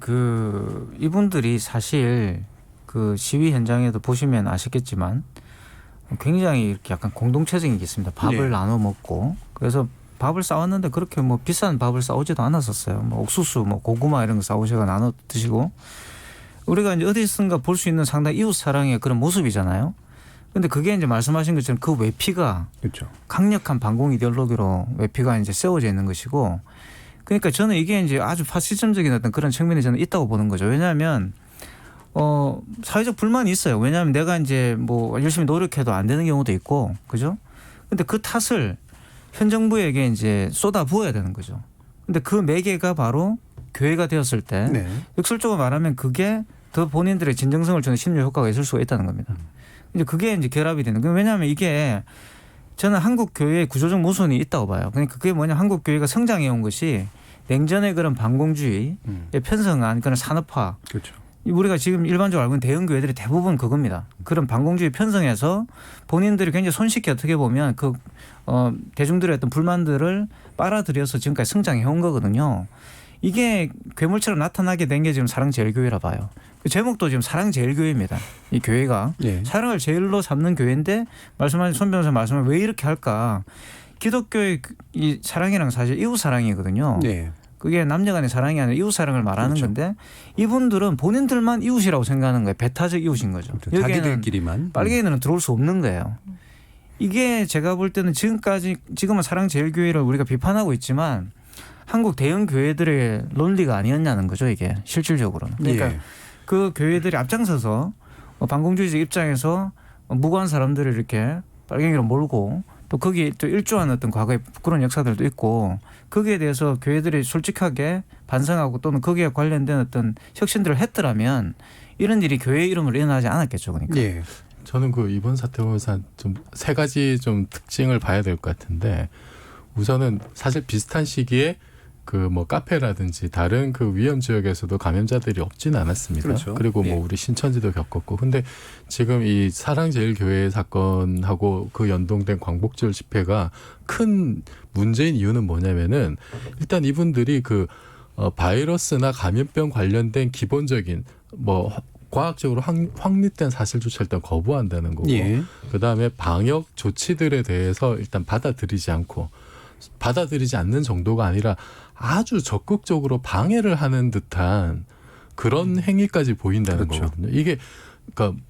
이분들이 사실 그 시위 현장에도 보시면 아시겠지만 굉장히 이렇게 약간 공동체적인 게 있습니다. 밥을 나눠 먹고 그래서 밥을 싸웠는데 그렇게 뭐 비싼 밥을 싸우지도 않았었어요. 뭐 옥수수, 뭐 고구마 이런 거 싸우셔서 나눠 드시고 우리가 이제 어디선가 볼 수 있는 상당히 이웃 사랑의 그런 모습이잖아요. 근데 그게 이제 말씀하신 것처럼 그 외피가 그렇죠. 강력한 반공 이데올로기로 외피가 이제 세워져 있는 것이고 그러니까 저는 이게 이제 아주 파시즘적인 어떤 그런 측면이 저는 있다고 보는 거죠. 왜냐하면 사회적 불만이 있어요. 왜냐하면 내가 이제 뭐 열심히 노력해도 안 되는 경우도 있고, 그죠? 근데 그 탓을 현 정부에게 이제 쏟아 부어야 되는 거죠. 근데 그 매개가 바로 교회가 되었을 때 네. 역설적으로 말하면 그게 더 본인들의 진정성을 주는 심리 효과가 있을 수가 있다는 겁니다. 이제 그게 이제 결합이 되는 거예요. 왜냐하면 이게 저는 한국 교회의 구조적 모순이 있다고 봐요. 그러니까 그게 뭐냐, 한국 교회가 성장해 온 것이 냉전의 그런 반공주의에 편성한 그런 산업화. 그렇죠. 우리가 지금 일반적으로 알고 있는 대형 교회들이 대부분 그겁니다. 그런 반공주의 편성해서 본인들이 굉장히 손쉽게 어떻게 보면 대중들의 어떤 불만들을 빨아들여서 지금까지 성장해 온 거거든요. 이게 괴물처럼 나타나게 된 게 지금 사랑제일교회라 봐요. 그 제목도 지금 사랑제일교회입니다. 이 교회가 예. 사랑을 제일로 삼는 교회인데 말씀하신 손 변호사 말씀을 왜 이렇게 할까? 기독교의 이 사랑이랑 사실 이웃 사랑이거든요. 네. 그게 남녀간의 사랑이 아니라 이웃 사랑을 말하는 그렇죠. 건데 이분들은 본인들만 이웃이라고 생각하는 거예요. 배타적 이웃인 거죠. 여기에는 자기들끼리만. 빨갱이들은 들어올 수 없는 거예요. 이게 제가 볼 때는 지금은 사랑제일교회를 우리가 비판하고 있지만 한국 대형 교회들의 논리가 아니었냐는 거죠. 이게 실질적으로는. 그러니까 예. 그 교회들이 앞장서서 반공주의적 입장에서 무고한 사람들을 이렇게 빨갱이로 몰고 또 거기에 또 일조하는 어떤 과거의 부끄러운 역사들도 있고 거기에 대해서 교회들이 솔직하게 반성하고 또는 거기에 관련된 어떤 혁신들을 했더라면 이런 일이 교회 이름으로 일어나지 않았겠죠. 그러니까. 예. 저는 그 이번 사태 보면서 좀 세 가지 좀 특징을 봐야 될 것 같은데 우선은 사실 비슷한 시기에 그 뭐 카페라든지 다른 그 위험 지역에서도 감염자들이 없지는 않았습니다. 그렇죠. 그리고 뭐 예. 우리 신천지도 겪었고, 근데 지금 이 사랑제일교회 사건하고 그 연동된 광복절 집회가 큰 문제인 이유는 뭐냐면은 일단 이분들이 그 바이러스나 감염병 관련된 기본적인 뭐 과학적으로 확립된 사실조차 일단 거부한다는 거고, 예. 그 다음에 방역 조치들에 대해서 일단 받아들이지 않는 정도가 아니라 아주 적극적으로 방해를 하는 듯한 그런 행위까지 보인다는 그렇죠. 거거든요. 이게 그러니까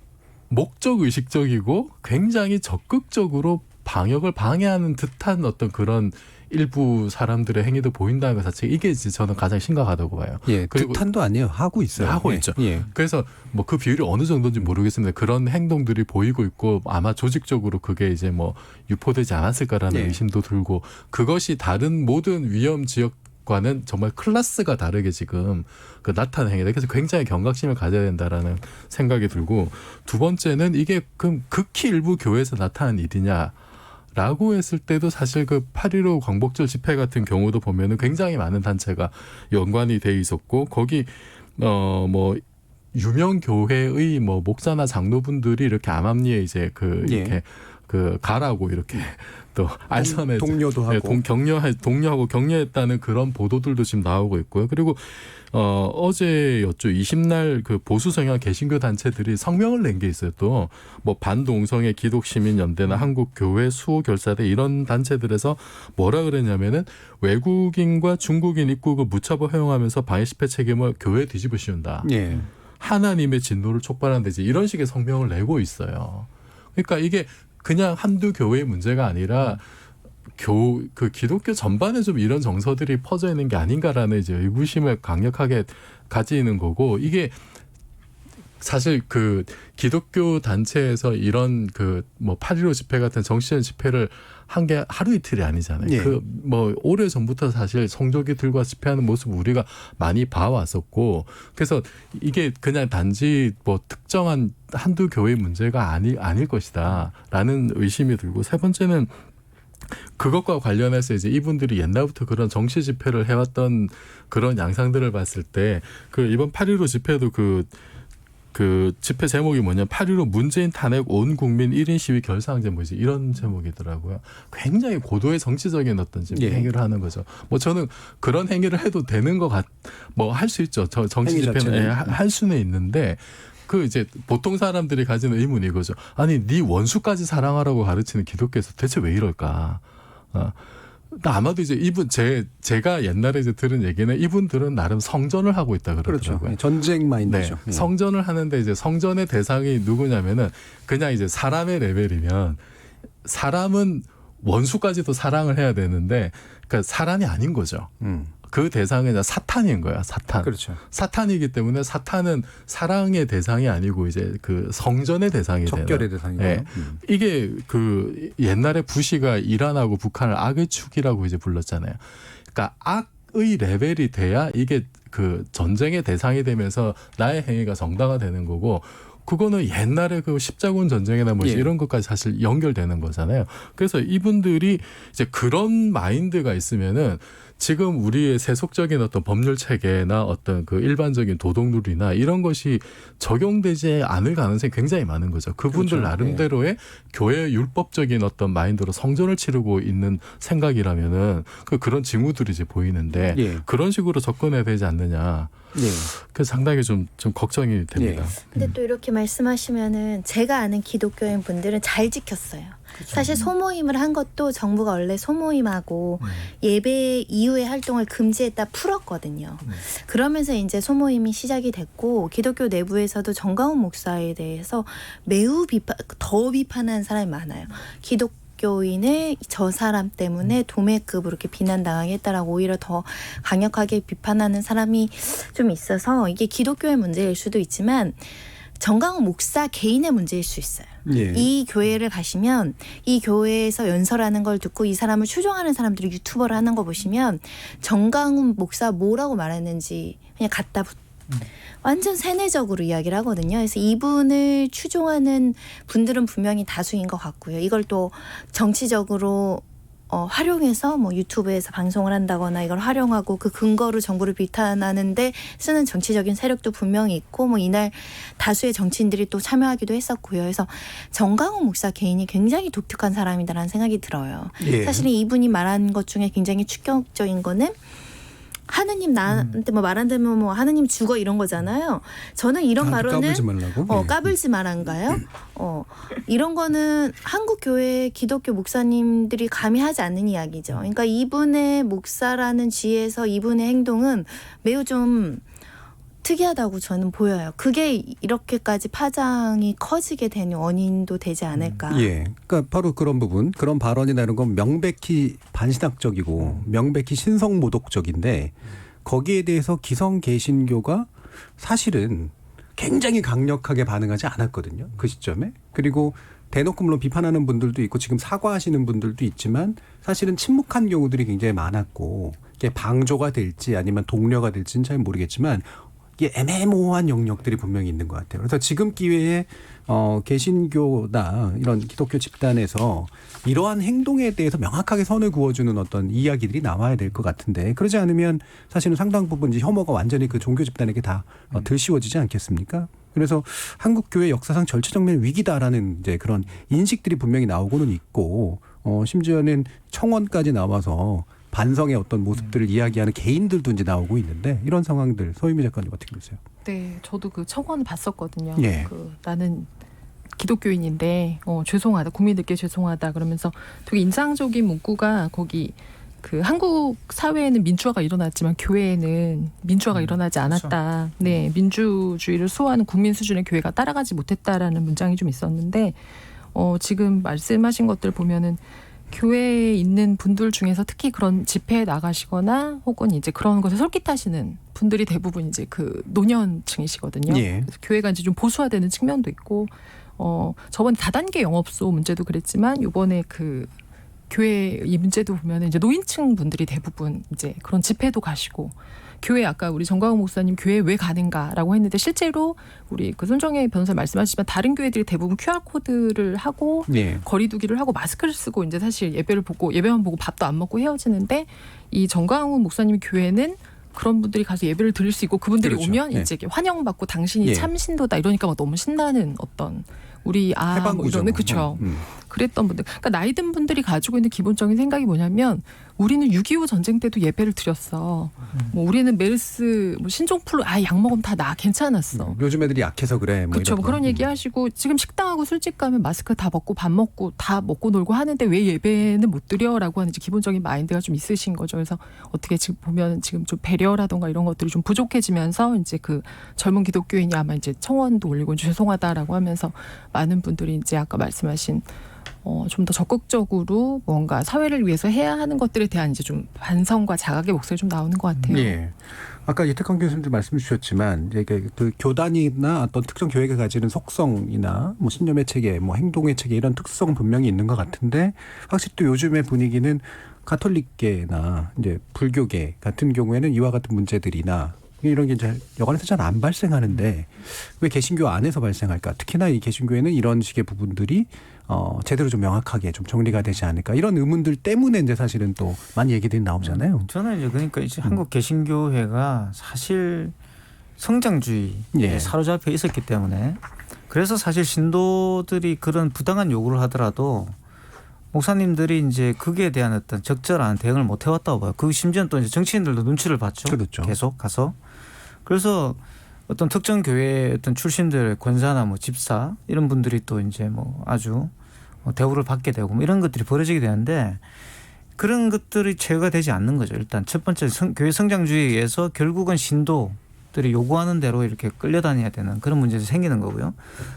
목적 의식적이고 굉장히 적극적으로 방역을 방해하는 듯한 어떤 그런 일부 사람들의 행위도 보인다는 것 자체, 이게 이제 저는 가장 심각하다고 봐요. 예. 그리고 듯한도 아니에요. 하고 있어요. 하고 예. 있죠. 예. 그래서 뭐 그 비율이 어느 정도인지 모르겠습니다. 그런 행동들이 보이고 있고 아마 조직적으로 그게 이제 뭐 유포되지 않았을까라는 예. 의심도 들고, 그것이 다른 모든 위험 지역과는 정말 클래스가 다르게 지금 그 나타나는 행위다. 그래서 굉장히 경각심을 가져야 된다라는 생각이 들고, 두 번째는 이게 그럼 극히 일부 교회에서 나타난 일이냐 라고 했을 때도 사실 그 8.15 광복절 집회 같은 경우도 보면은 굉장히 많은 단체가 연관이 돼 있었고, 거기 뭐 유명 교회의 뭐 목사나 장로분들이 이렇게 암암리에 이제 그 이렇게 예. 그 가라고 이렇게 또 알선해 동료도 하고. 독려하고 격려했다는 그런 보도들도 지금 나오고 있고요. 그리고 어제였죠. 20날 그 보수 성향 개신교 단체들이 성명을 낸 게 있어요. 또 뭐 반동성애 기독시민연대나 한국교회 수호결사대 이런 단체들에서 뭐라 그랬냐면은 외국인과 중국인 입국을 무차별 허용하면서 방역 집회 책임을 교회에 뒤집어 씌운다. 예. 하나님의 진노를 촉발한 데지, 이런 식의 성명을 내고 있어요. 그러니까 이게 그냥 한두 교회의 문제가 아니라 그 기독교 전반에 좀 이런 정서들이 퍼져 있는 게 아닌가라는 이제 의구심을 강력하게 가지는 거고, 이게 사실 그 기독교 단체에서 이런 그 뭐 8.15 집회 같은 정치적 집회를 한 게 하루 이틀이 아니잖아요. 예. 그 뭐 오래 전부터 사실 성조기 들고 집회하는 모습 우리가 많이 봐왔었고, 그래서 이게 그냥 단지 뭐 특정한 한두 교회 문제가 아닐 것이다라는 의심이 들고, 세 번째는 그것과 관련해서 이제 이분들이 옛날부터 그런 정치 집회를 해왔던 그런 양상들을 봤을 때 그 이번 8.15 집회도 그 집회 제목이 뭐냐면 8.15 문재인 탄핵 온 국민 1인 시위 결사항제 뭐지 이런 제목이더라고요. 굉장히 고도의 정치적인 어떤 지금 예. 행위를 하는 거죠. 뭐 저는 그런 행위를 해도 되는 것 뭐 할 수 있죠. 저 정치 행위 집회는 자체는. 할 수는 있는데, 그 이제 보통 사람들이 가지는 의문이 이거죠. 아니 네 원수까지 사랑하라고 가르치는 기독교에서 대체 왜 이럴까? 아마도 이제 제가 옛날에 이제 들은 얘기는 이분들은 나름 성전을 하고 있다 그러더라고요. 그렇죠. 전쟁 마인드죠. 네. 성전을 하는데 이제 성전의 대상이 누구냐면은 그냥 이제 사람의 레벨이면 사람은 원수까지도 사랑을 해야 되는데 그러니까 사람이 아닌 거죠. 그 대상은 사탄인 거야. 사탄. 그렇죠. 사탄이기 때문에 사탄은 사랑의 대상이 아니고 이제 그 성전의 대상이 되는. 적결의 대상이에요. 네. 이게 그 옛날에 부시가 이란하고 북한을 악의 축이라고 이제 불렀잖아요. 그러니까 악의 레벨이 돼야 이게 그 전쟁의 대상이 되면서 나의 행위가 정당화되는 거고, 그거는 옛날에 그 십자군 전쟁이나 뭐 이런 것까지 사실 연결되는 거잖아요. 그래서 이분들이 이제 그런 마인드가 있으면은 지금 우리의 세속적인 어떤 법률 체계나 어떤 그 일반적인 도덕룰이나 이런 것이 적용되지 않을 가능성이 굉장히 많은 거죠. 그분들 그렇죠. 나름대로의 교회 율법적인 어떤 마인드로 성전을 치르고 있는 생각이라면은 그런 징후들이 이제 보이는데 그런 식으로 접근해야 되지 않느냐. 그 상당히 좀 걱정이 됩니다. 근데 또 이렇게 말씀하시면은 제가 아는 기독교인 분들은 잘 지켰어요. 사실 소모임을 한 것도 정부가 원래 소모임하고 예배 이후의 활동을 금지했다 풀었거든요. 그러면서 이제 소모임이 시작이 됐고, 기독교 내부에서도 정강훈 목사에 대해서 매우 더 비판하는 사람이 많아요. 기독교인을 저 사람 때문에 도매급으로 이렇게 비난당하겠다라고 오히려 더 강력하게 비판하는 사람이 좀 있어서 이게 기독교의 문제일 수도 있지만 정강훈 목사 개인의 문제일 수 있어요. 이 교회를 가시면 이 교회에서 연설하는 걸 듣고 이 사람을 추종하는 사람들이 유튜버를 하는 거 보시면 정강훈 목사 뭐라고 말했는지 그냥 갖다 완전 세뇌적으로 이야기를 하거든요. 그래서 이분을 추종하는 분들은 분명히 다수인 것 같고요. 이걸 또 정치적으로 활용해서 뭐 유튜브에서 방송을 한다거나 이걸 활용하고 그 근거로 정부를 비판하는데 쓰는 정치적인 세력도 분명히 있고, 뭐 이날 다수의 정치인들이 또 참여하기도 했었고요. 그래서 정강훈 목사 개인이 굉장히 독특한 사람이다라는 생각이 들어요. 사실은 이분이 말한 것 중에 굉장히 충격적인 거는 하느님 나한테 뭐 말 안 되면 뭐 하느님 죽어 이런 거잖아요. 저는 이런 발언은 까불지 말라고? 까불지 말한가요? 이런 거는 한국 교회 기독교 목사님들이 감히 하지 않는 이야기죠. 그러니까 이분의 목사라는 지위에서 이분의 행동은 매우 좀 특이하다고 저는 보여요. 그게 이렇게까지 파장이 커지게 된 원인도 되지 않을까. 그러니까 바로 그런 부분, 그런 발언이나 이런 건 명백히 반신학적이고 명백히 신성모독적인데, 거기에 대해서 기성 개신교가 사실은 굉장히 강력하게 반응하지 않았거든요. 그 시점에. 그리고 대놓고 물론 비판하는 분들도 있고 지금 사과하시는 분들도 있지만 사실은 침묵한 경우들이 굉장히 많았고, 이게 방조가 될지 아니면 동료가 될지는 잘 모르겠지만 이게 애매모호한 영역들이 분명히 있는 것 같아요. 그래서 지금 기회에 개신교나 이런 기독교 집단에서 이러한 행동에 대해서 명확하게 선을 그어주는 어떤 이야기들이 나와야 될 것 같은데, 그러지 않으면 사실은 상당 부분 이제 혐오가 완전히 그 종교 집단에게 다 들씌워지지 않겠습니까? 그래서 한국 교회 역사상 절체정면 위기다라는 이제 그런 인식들이 분명히 나오고는 있고, 심지어는 청원까지 나와서 반성의 어떤 모습들을 이야기하는 개인들도 이제 나오고 있는데, 이런 상황들 서유미 작가님 어떻게 보세요? 네, 저도 그 청원을 봤었거든요. 그 나는 기독교인인데 죄송하다, 국민들께 죄송하다 그러면서 되게 인상적인 문구가 거기 그 한국 사회에는 민주화가 일어났지만 교회에는 민주화가 일어나지 않았다. 네, 민주주의를 수호하는 국민 수준의 교회가 따라가지 못했다라는 문장이 좀 있었는데, 지금 말씀하신 것들 보면은 교회에 있는 분들 중에서 특히 그런 집회에 나가시거나 혹은 이제 그런 것에 솔깃하시는 분들이 대부분 이제 그 노년층이시거든요. 그래서 교회가 이제 좀 보수화되는 측면도 있고, 저번 다단계 영업소 문제도 그랬지만 이번에 그 교회 이 문제도 보면 이제 노인층 분들이 대부분 이제 그런 집회도 가시고, 교회 아까 우리 정광훈 목사님 교회 왜 가는가라고 했는데 실제로 우리 그 손정혜 변호사 말씀하셨지만 다른 교회들이 대부분 QR코드를 하고 거리두기를 하고 마스크를 쓰고 이제 사실 예배만 보고 밥도 안 먹고 헤어지는데, 이 정광훈 목사님 교회는 그런 분들이 가서 예배를 드릴 수 있고 그분들이 오면 이제 환영받고 당신이 참 신도다 이러니까 막 너무 신나는 어떤 우리 뭐 이러면 그렇죠. 그랬던 분들, 그러니까 나이 든 분들이 가지고 있는 기본적인 생각이 뭐냐면 우리는 6.25 전쟁 때도 예배를 드렸어. 뭐 우리는 메르스, 뭐 신종플루, 약 먹으면 다 나 괜찮았어. 요즘 애들이 약해서 그래. 뭐 그렇죠. 그런 얘기하시고 지금 식당하고 술집 가면 마스크 다 벗고 밥 먹고 다 먹고 놀고 하는데 왜 예배는 못 드려라고 하는 이제 기본적인 마인드가 좀 있으신 거죠. 그래서 어떻게 지금 보면 지금 좀 배려라던가 이런 것들이 좀 부족해지면서 이제 그 젊은 기독교인이 아마 이제 청원도 올리고 죄송하다라고 하면서 많은 분들이 이제 아까 말씀하신 좀 더 적극적으로 뭔가 사회를 위해서 해야 하는 것들에 대한 이제 좀 반성과 자각의 목소리 좀 나오는 것 같아요. 예. 아까 이태광 교수님도 말씀 주셨지만 이제 그 교단이나 어떤 특정 교회가 가지는 속성이나 뭐 신념의 체계, 뭐 행동의 체계 이런 특성은 분명히 있는 것 같은데 확실히 또 요즘의 분위기는 가톨릭계나 이제 불교계 같은 경우에는 이와 같은 문제들이나 이런 게 이제 여관에서 잘 안 발생하는데 왜 개신교 안에서 발생할까? 특히나 이 개신교에는 이런 식의 부분들이 제대로 좀 명확하게 좀 정리가 되지 않을까? 이런 의문들 때문에 이제 사실은 또 많이 얘기들이 나오잖아요. 저는 이제 그러니까 이제 한국 개신교회가 사실 성장주의에 예. 사로잡혀 있었기 때문에 그래서 사실 신도들이 그런 부당한 요구를 하더라도 목사님들이 이제 그에 대한 어떤 적절한 대응을 못 해왔다고 봐요. 그 심지어는 또 이제 정치인들도 눈치를 봤죠. 그렇죠. 계속 가서. 그래서 어떤 특정 교회 어떤 출신들 권사나 뭐 집사 이런 분들이 또 이제 뭐 아주 대우를 받게 되고 뭐 이런 것들이 벌어지게 되는데 그런 것들이 제어가 되지 않는 거죠. 일단 첫 번째 교회 성장주의에 의해서 결국은 신도들이 요구하는 대로 이렇게 끌려다녀야 되는 그런 문제도 생기는 거고요.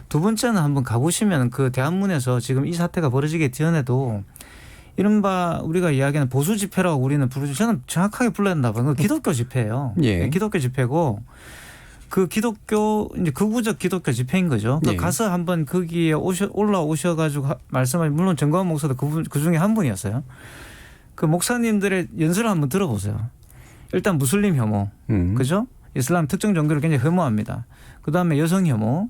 두 번째는 한번 가보시면 그 대한문에서 지금 이 사태가 벌어지기 전에도 이른바 우리가 이야기하는 보수 집회라고 우리는 부르죠. 저는 정확하게 불러야 된다 봐요. 기독교 집회예요. 예. 기독교 집회고 그 기독교 이제 극우적 기독교 집회인 거죠. 예. 가서 한번 거기에 올라오셔가지고 말씀하신 물론 정광훈 목사도 그 중에 한 분이었어요. 그 목사님들의 연설을 한번 들어보세요. 일단 무슬림 혐오, 그죠? 이슬람 특정 종교를 굉장히 혐오합니다. 그 다음에 여성 혐오,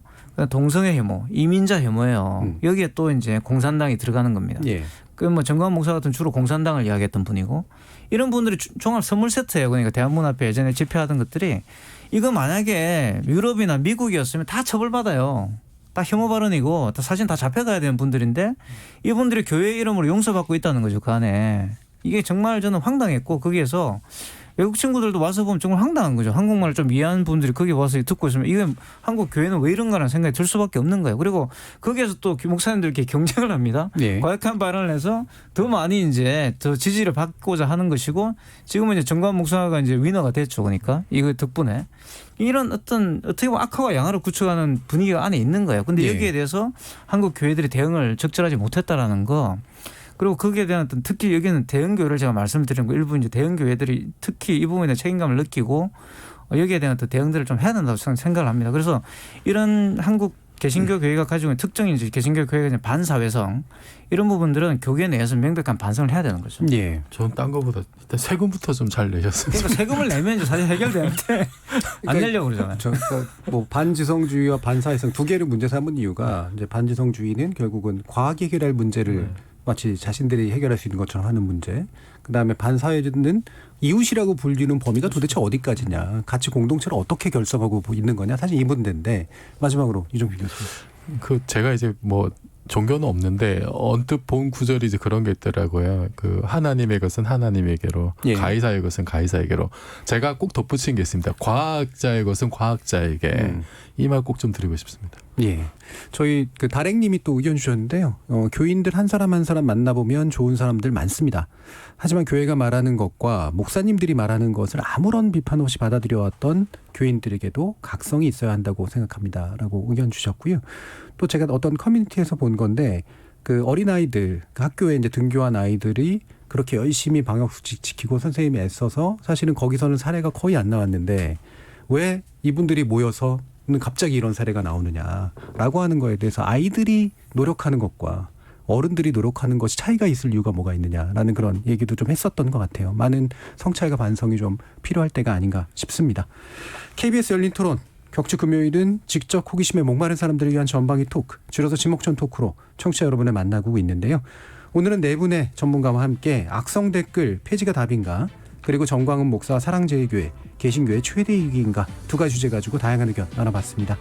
동성애 혐오, 이민자 혐오예요. 여기에 또 이제 공산당이 들어가는 겁니다. 예. 그 뭐 정광훈 목사 같은 주로 공산당을 이야기했던 분이고 이런 분들이 종합 선물 세트예요. 그러니까 대한문 앞에 예전에 집회하던 것들이 이거 만약에 유럽이나 미국이었으면 다 처벌받아요. 다 혐오 발언이고 다 사진 다 잡혀가야 되는 분들인데 이분들이 교회 이름으로 용서받고 있다는 거죠. 그 안에. 이게 정말 저는 황당했고 거기에서 외국 친구들도 와서 보면 정말 황당한 거죠. 한국말을 좀 이해하는 분들이 거기 와서 듣고 있으면 이게 한국 교회는 왜 이런가라는 생각이 들 수밖에 없는 거예요. 그리고 거기에서 또 목사님들 이렇게 경쟁을 합니다. 예. 과격한 발언을 해서 더 많이 이제 더 지지를 받고자 하는 것이고 지금은 이제 정광훈 목사가 이제 위너가 됐죠. 그러니까 이거 덕분에 이런 어떤 어떻게 보면 악화와 양화를 구축하는 분위기가 안에 있는 거예요. 근데 예. 여기에 대해서 한국 교회들이 대응을 적절하지 못했다라는 거. 그리고 거기에 대한 어떤 특히 여기는 대형교회를 제가 말씀드린 거 일부 이제 대형교회들이 특히 이 부분에 책임감을 느끼고 여기에 대한 어떤 대응들을 좀 해야 된다고 생각을 합니다. 그래서 이런 한국 개신교 교회가 가지고 있는 특정인 개신교 교회가 반사회성 이런 부분들은 교계 내에서 명백한 반성을 해야 되는 거죠. 예. 저는 딴 거보다 일단 세금부터 좀 잘 내셨으면 그러니까 세금을 내면 이제 사실 해결되는데 안 내려고 그러잖아요. 그러니까 뭐 반지성주의와 반사회성 두 개를 문제 삼은 이유가 이제 반지성주의는 결국은 과학이 해결할 문제를 마치 자신들이 해결할 수 있는 것처럼 하는 문제. 그다음에 반사회는 이웃이라고 불리는 범위가 도대체 어디까지냐. 같이 공동체를 어떻게 결성하고 있는 거냐. 사실 이 문제인데 마지막으로 이종필 교수님. 그 제가 이제 뭐 종교는 없는데 언뜻 본 구절이 이제 그런 게 있더라고요. 그 하나님의 것은 하나님에게로, 예. 가이사의 것은 가이사에게로. 제가 꼭 덧붙인 게 있습니다. 과학자의 것은 과학자에게. 이 말 꼭 좀 드리고 싶습니다. 예. 저희 그 다랭님이 또 의견 주셨는데요. 교인들 한 사람 한 사람 만나보면 좋은 사람들 많습니다. 하지만 교회가 말하는 것과 목사님들이 말하는 것을 아무런 비판 없이 받아들여왔던 교인들에게도 각성이 있어야 한다고 생각합니다라고 의견 주셨고요. 또 제가 어떤 커뮤니티에서 본 건데 그 어린아이들, 그 학교에 이제 등교한 아이들이 그렇게 열심히 방역수칙 지키고 선생님이 애써서 사실은 거기서는 사례가 거의 안 나왔는데 왜 이분들이 모여서 갑자기 이런 사례가 나오느냐라고 하는 거에 대해서 아이들이 노력하는 것과 어른들이 노력하는 것이 차이가 있을 이유가 뭐가 있느냐라는 그런 얘기도 좀 했었던 것 같아요. 많은 성찰과 반성이 좀 필요할 때가 아닌가 싶습니다. KBS 열린 토론 격주 금요일은 직접 호기심에 목마른 사람들을 위한 전방위 토크, 줄여서 지목전 토크로 청취자 여러분을 만나고 있는데요. 오늘은 네 분의 전문가와 함께 악성 댓글 폐지가 답인가, 그리고 정광훈 목사 사랑제일교회 개신교회 최대 위기인가 두 가지 주제 가지고 다양한 의견 나눠봤습니다.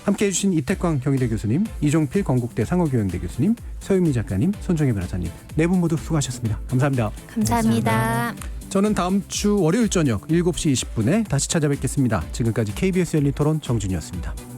함께해 주신 이태광 경희대 교수님, 이종필 건국대 상호교양대 교수님, 서유미 작가님, 손정혜 변호사님 네 분 모두 수고하셨습니다. 감사합니다. 감사합니다. 저는 다음 주 월요일 저녁 7시 20분에 다시 찾아뵙겠습니다. 지금까지 KBS 열린 토론 정준이었습니다.